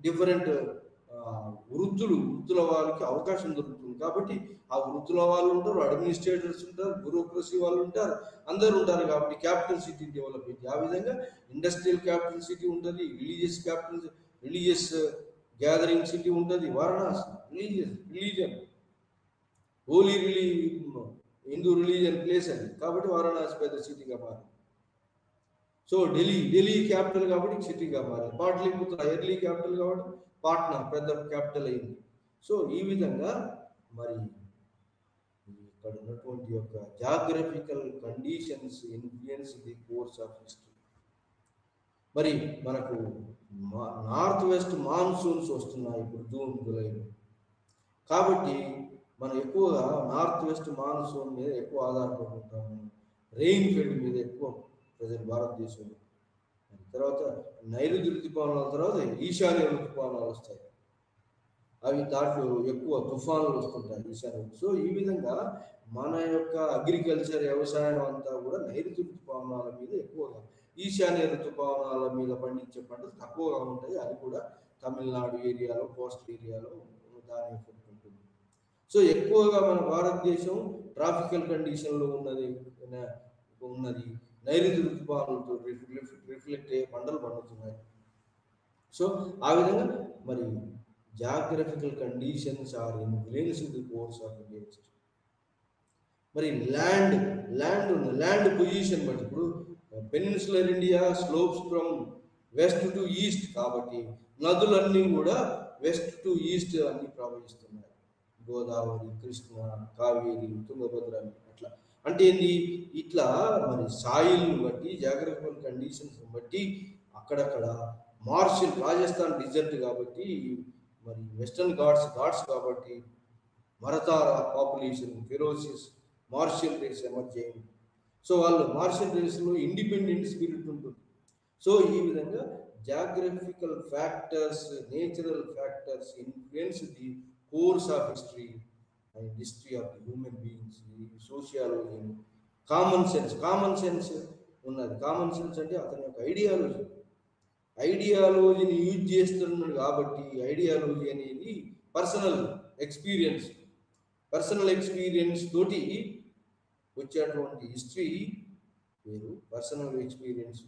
డిఫరెంట్ వృత్తుల వాళ్ళకి అవకాశం దొరుకుతుంది. కాబట్టి ఆ వృత్తుల వాళ్ళు ఉంటారు, అడ్మినిస్ట్రేటర్స్ ఉంటారు, బ్యూరోక్రసీ వాళ్ళు ఉంటారు, అందరూ ఉంటారు. కాబట్టి క్యాపిటల్ సిటీ డెవలప్ అయింది. ఆ విధంగా ఇండస్ట్రియల్ క్యాపిటల్ సిటీ ఉంటుంది, రిలీజియస్ గ్యాదరింగ్ సిటీ ఉంటుంది. Varanasi religion holy Hindu religion place అది. కాబట్టి వారణాసి పెద్ద సిటీగా మారింది. సో ఢిల్లీ క్యాపిటల్ కాబట్టి సిటీగా మారింది. పాట్లీపుత్ర ఎర్లీ క్యాపిటల్ కాబట్టి పాట్నా పెద్ద క్యాపిటల్ అయింది. సో ఈ విధంగా మరి ఇక్కడ ఉన్నటువంటి యొక్క geographical conditions influence the course of history. మరి మనకు నార్త్ వెస్ట్ మాన్సూన్స్ వస్తున్నాయి ఇప్పుడు జూన్ జూలైలో. కాబట్టి మనం ఎక్కువగా నార్త్ వెస్ట్ మాన్సూన్ మీద ఎక్కువ ఆధారపడి ఉంటాము. రెయిన్ ఫెడ్ మీద ఎక్కువ ప్రజలు భారతదేశంలో. తర్వాత నైరుతి ఋతుపవనాల తర్వాత ఈశాన్య ఋతుపవనాలు వస్తాయి. అవి దాంట్లో ఎక్కువ తుఫానులు వస్తుంటాయి ఈశాన్య. సో ఈ విధంగా మన యొక్క అగ్రికల్చర్ వ్యవసాయం అంతా కూడా నైరుతి ఋతుపవనాల మీద ఎక్కువగా, ఈశాన్య ఋతుపవనాల మీద పండించే పంటలు తక్కువగా ఉంటాయి. అది కూడా తమిళనాడు ఏరియాలో, కోస్టల్ ఏరియాలో దాని ఎఫెక్ట్ ఉంటుంది. సో ఎక్కువగా మన భారతదేశం ట్రాపికల్ కండిషన్లో ఉన్నది. నైరుతి ఋతుపవనాలతో రిఫ్లెక్ట్ అయ్యే పంటలు పండుతున్నాయి. సో ఆ విధంగా మరి geographical conditions are influencing the course of Indian history. మరి ల్యాండ్ పొజిషన్ బట్టి ఇప్పుడు peninsular India slopes from west to east, కాబట్టి నదులన్నీ కూడా వెస్ట్ టు ఈస్ట్ అన్ని ప్రవహిస్తున్నాయి. గోదావరి, కృష్ణ, కావేరి, తుంగభద్ర అట్లా. అంటే ఏంటి, ఇట్లా మరి సాయిల్ని బట్టి, జాగ్రఫికల్ కండిషన్స్ బట్టి అక్కడక్కడ మార్షల్, రాజస్థాన్ డిజర్ట్ కాబట్టి మరి వెస్టర్న్ ఘాట్స్ కాబట్టి మరతారా పాపులేషన్, ఫెరోసిస్ మార్షల్ రేస్ ఎమర్జ్ అయింది. సో వాళ్ళు మార్షల్ రేస్లో ఇండిపెండెంట్ స్పిరిట్ ఉంటుంది. సో ఈ విధంగా geographical factors, natural factors influence the course of history and history of the human beings. Sociology, common sense ఉన్నది. కామన్ సెన్స్ అంటే అతని యొక్క ఐడియాలజీని యూజ్ చేస్తున్నాడు. కాబట్టి ఐడియాలజీ అనేది పర్సనల్ ఎక్స్పీరియన్స్ తోటి వచ్చేటువంటి హిస్టరీ వేరు, పర్సనల్ ఎక్స్పీరియన్స్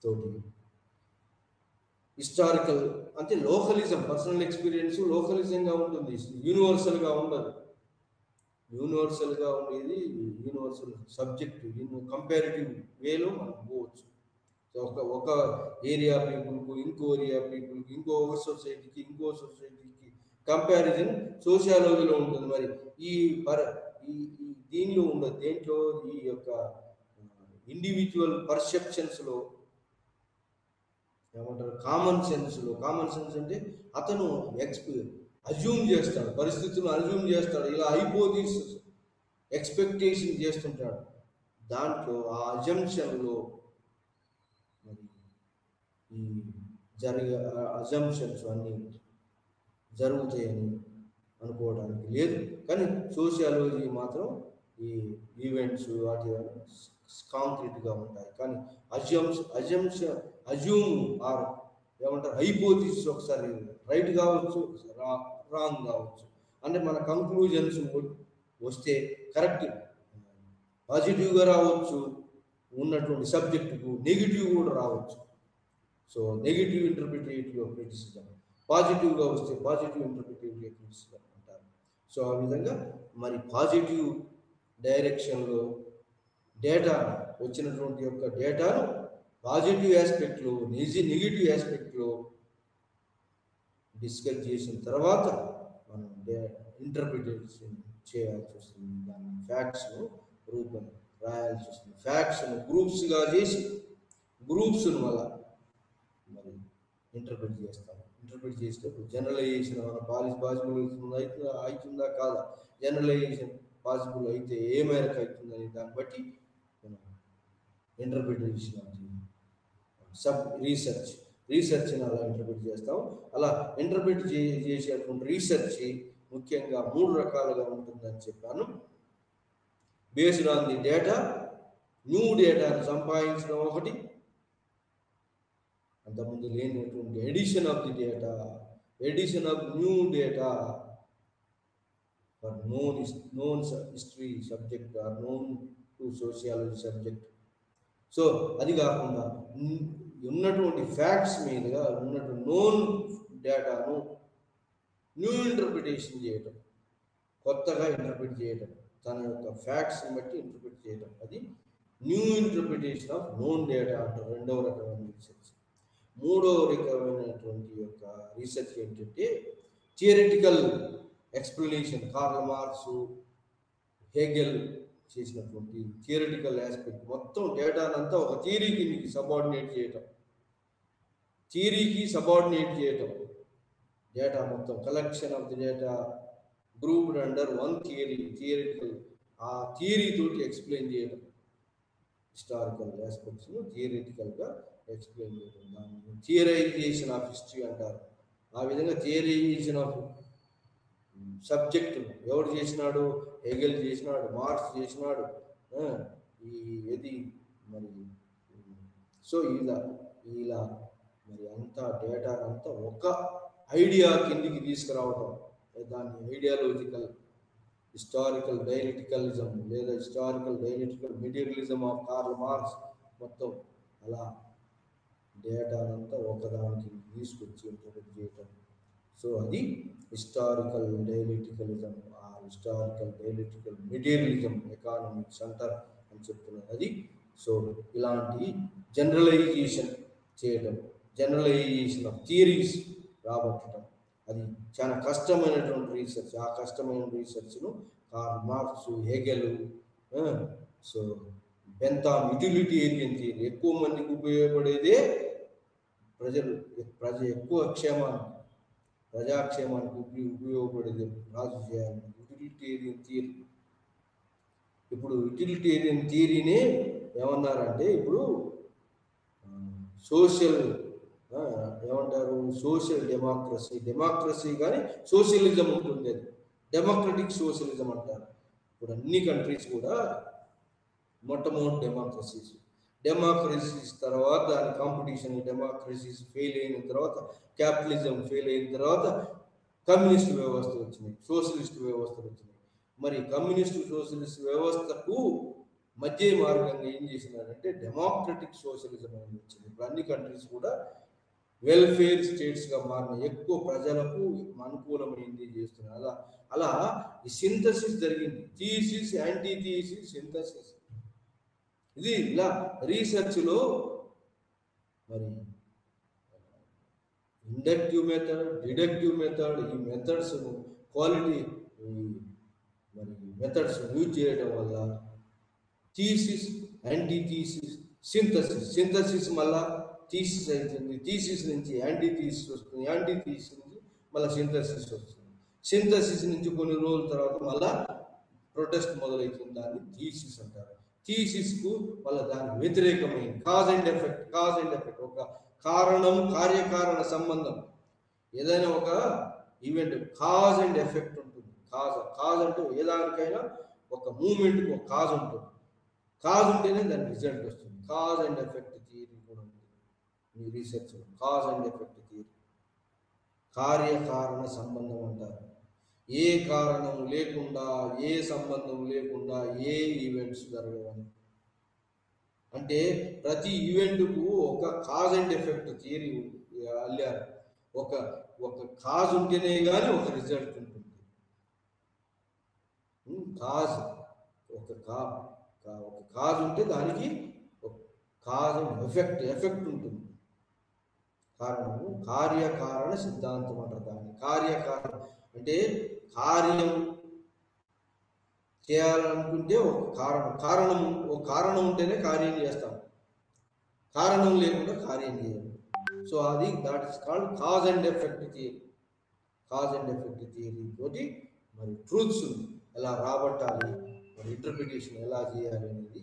తోటి హిస్టారికల్ అంటే లోకలిజం. పర్సనల్ ఎక్స్పీరియన్స్ లోకలిజంగా ఉంటుంది, యూనివర్సల్గా ఉండదు. యూనివర్సల్గా ఉండేది యూనివర్సల్ సబ్జెక్ట్ కంపారిటివ్ వేలో మనం పోవచ్చు. ఒక ఏరియా పీపుల్కు, ఇంకో ఏరియా పీపుల్కి, ఇంకో సొసైటీకి కంపారిజన్ సోషియాలజీలో ఉంటుంది. మరి ఈ దీనిలో ఉండదు. దేంట్లో ఈ యొక్క ఇండివిజువల్ పర్సెప్షన్స్లో ఏమంటారు, కామన్ సెన్స్ అంటే అతను అజ్యూమ్ చేస్తాడు, పరిస్థితులను అజ్యూమ్ చేస్తాడు, ఇలా హైపోథిసిస్ ఎక్స్పెక్టేషన్ చేస్తుంటాడు. దాంట్లో ఆ అజంప్షన్లో మరి ఈ అజంప్షన్స్ అన్నీ జరుగుతాయని అనుకోవడానికి లేదు. కానీ సోషియాలజీ మాత్రం ఈ ఈవెంట్స్ వాటి కాంక్రీట్గా ఉంటాయి. కానీ అజ్యూమ్ ఆర్ ఏమంటారు హైపోథిసిస్ ఒకసారి రైట్ కావచ్చు, రాంగ్ కావచ్చు. అంటే మన కంక్లూజన్స్ వస్తే కరెక్ట్ పాజిటివ్గా రావచ్చు, ఉన్నటువంటి సబ్జెక్టుకు నెగిటివ్ కూడా రావచ్చు. సో నెగిటివ్ ఇంటర్ప్రిటేటివ్ ఆఫ్ క్రిటిసిజం, పాజిటివ్గా వస్తే పాజిటివ్ ఇంటర్ప్రిటేటివ్ క్రిటిసిజం అంటారు. సో ఆ విధంగా మరి పాజిటివ్ డైరెక్షన్లో డేటా వచ్చినటువంటి యొక్క డేటాను పాజిటివ్ ఆస్పెక్ట్లో, నెగిటివ్ ఆస్పెక్ట్లో డిస్కస్ చేసిన తర్వాత మనం ఇంటర్ప్రిటేషన్ చేయాల్సి వస్తుంది. దాని ఫ్యాక్ట్స్ను రూపం రాయాల్సి వస్తుంది. ఫ్యాక్ట్స్ను గ్రూప్స్గా చేసి గ్రూప్స్ను వల్ల మరి ఇంటర్ప్రిట్ చేస్తాము. ఇంటర్ప్రిట్ చేసేటప్పుడు జనరలైజేషన్ పాసిబుల్ అవుతుందా కాదా, జనరలైజేషన్ పాసిబుల్ అయితే ఏ మేరకు అవుతుందని దాన్ని బట్టి మనం ఇంటర్ప్రిటేషన్ సబ్ రీసెర్చ్ని అలా ఇంటర్ప్రిట్ చేస్తాం. అలా ఇంటర్ప్రిట్ చేసేటువంటి రీసెర్చ్ ముఖ్యంగా 3 రకాలుగా ఉంటుందని చెప్పాను. Based on the data, new డేటాను సంపాదించడం ఒకటి, అంతకుముందు లేనటువంటి addition of the data, addition of new data for known history subject or known to sociology subject. సో అది కాకుండా ఉన్నటువంటి ఫ్యాక్ట్స్ మీదుగా ఉన్నటువంటి నోన్ డేటాను న్యూ ఇంటర్ప్రిటేషన్ చేయటం, కొత్తగా ఇంటర్ప్రిట్ చేయటం, తన యొక్క ఫ్యాక్ట్స్ని బట్టి ఇంటర్ప్రిట్ చేయటం, అది new interpretation of known data అంటారు. రెండవ రకమైన రీసెర్చ్. మూడవ రకమైనటువంటి యొక్క రీసెర్చ్ ఏంటంటే theoretical explanation. Curl Marx, Hegel చేసినటువంటి థియరిటికల్ ఆస్పెక్ట్, మొత్తం డేటానంతా ఒక థియరీకి సబార్డినేట్ చేయటం, డేటా మొత్తం collection of the data grouped under one theoretical, ఆ థియరీ తోటి ఎక్స్ప్లెయిన్ చేయడం, హిస్టారికల్ ఆస్పెక్ట్స్ను థియరిటికల్గా ఎక్స్ప్లెయిన్ చేయడం, దాన్ని థియరైజేషన్ ఆఫ్ హిస్టరీ అంటారు. ఆ విధంగా థియరైజేషన్ ఆఫ్ సబ్జెక్టు ఎవరు చేసినాడు? హెగెల్ చేసినాడు, మార్క్స్ చేసినాడు. ఇది మరి సో ఇలా మరి అంతా డేటా అంతా ఒక ఐడియా కిందికి తీసుకురావటం, దాన్ని ఐడియాలజికల్ హిస్టారికల్ డైలెక్టికలిజం లేదా historical dialectical materialism of Karl Marx, మొత్తం అలా డేటానంతా ఒకదానికి తీసుకొచ్చి ఇంటర్ప్రిట్ చేయటం. సో అది హిస్టారికల్ డైలెక్టికలిజం, ఆ హిస్టారికల్ డైలెక్టికల్ మెటీరియలిజం ఎకానమిక్స్ అంటారు అని చెప్తున్నారు అది. సో ఇలాంటి జనరలైజేషన్ చేయటం, జనరలైజేషన్ ఆఫ్ థియరీస్ రాబట్టడం, అది చాలా కష్టమైనటువంటి రీసెర్చ్. ఆ కష్టమైన రీసెర్చ్ను Karl Marx, Hegel, so Bentham utilitarian theory, ఎక్కువ మందికి ఉపయోగపడేదే ఎక్కువ ప్రజాక్షేమానికి ఉపయోగపడేది రాజు చేయాలి యూటిలిటేరియన్ థియరీ. ఇప్పుడు యూటిలిటేరియన్ థియరీనే ఏమన్నారంటే ఇప్పుడు సోషల్ ఏమంటారు, సోషల్ డెమోక్రసీ కానీ సోషలిజం ఉంటుంది, అది డెమోక్రటిక్ సోషలిజం అంటారు. ఇప్పుడు అన్ని కంట్రీస్ కూడా మొట్టమొదటి డెమోక్రసీస్ తర్వాత దాని కాంపిటీషన్, డెమోక్రసీస్ ఫెయిల్ అయిన తర్వాత క్యాపిటలిజం ఫెయిల్ అయిన తర్వాత కమ్యూనిస్ట్ వ్యవస్థ వచ్చినాయి, సోషలిస్ట్ వ్యవస్థలు వచ్చినాయి. మరి కమ్యూనిస్ట్ సోషలిస్ట్ వ్యవస్థకు మధ్య మార్గంగా ఏం చేసినారంటే డెమోక్రటిక్ సోషలిజం అనేది వచ్చింది. ఇప్పుడు అన్ని కంట్రీస్ కూడా వెల్ఫేర్ స్టేట్స్గా మారిన, ఎక్కువ ప్రజలకు అనుకూలమైంది చేస్తున్నారు. అలా ఈ సింథసిస్ జరిగింది, థీసిస్, యాంటీ థీసిస్, సింథసిస్. ఇది ఇలా రీసెర్చ్లో మరి ఇండక్టివ్ మెథడ్, డిడక్టివ్ మెథడ్, ఈ మెథడ్స్ క్వాలిటీ మరి మెథడ్స్ యూజ్ చేయడం వల్ల థీసిస్, యాంటీ థీసిస్, సింథసిస్ మళ్ళా థీసిస్ అవుతుంది, థీసిస్ నుంచి యాంటీ థీసిస్ వస్తుంది, యాంటీ థీసిస్ నుంచి మళ్ళీ సింథసిస్ వస్తుంది, సింథసిస్ నుంచి కొన్ని రోజుల తర్వాత మళ్ళా ప్రొటెస్ట్ మొదలవుతుంది, దాన్ని థీసిస్ అంటారు. థీసిస్కు మళ్ళీ దానికి వ్యతిరేకమైంది కాజ్ అండ్ ఎఫెక్ట్, ఒక కారణం కార్యకారణ సంబంధం. ఏదైనా ఒక ఈవెంట్ కాజ్ అండ్ ఎఫెక్ట్ ఉంటుంది. కాజ్ అంటే ఏదానికైనా ఒక మూమెంట్కి ఒక కాజ్ ఉంటుంది, కాజ్ ఉంటేనే దాని రిజల్ట్ వస్తుంది. కాజ్ అండ్ ఎఫెక్ట్ థియరీ కూడా ఉంటుంది మీ రీసెర్చ్లో. కాజ్ అండ్ ఎఫెక్ట్ థియరీ కార్యకారణ సంబంధం అంటారు. ఏ కారణం లేకుండా, ఏ సంబంధం లేకుండా ఏ ఈవెంట్స్ జరగవని, అంటే ప్రతి ఈవెంట్కు ఒక కాజ్ అండ్ ఎఫెక్ట్ థియరీ అల్లారు. ఒక కాజ్ ఉంటేనే కానీ ఒక రిజల్ట్ ఉంటుంది. కాజ్ ఒక కాజ్ ఉంటే దానికి ఒక కాజ్ అండ్ ఎఫెక్ట్ ఉంటుంది. కారణము కార్యకారణ సిద్ధాంతం అంటారు దాన్ని. కార్యకారణం అంటే కార్యం చేయాలనుకుంటే ఒక కారణం ఉంటేనే కార్యం చేస్తాం, కారణం లేకుండా కార్యం చేయాలి. సో అది that is called cause and effect theory. Cause and effect theory తోటి మరి ట్రూత్స్ ఎలా రాబట్టాలి, మరి ఇంటర్ప్రిటేషన్ ఎలా చేయాలి అనేది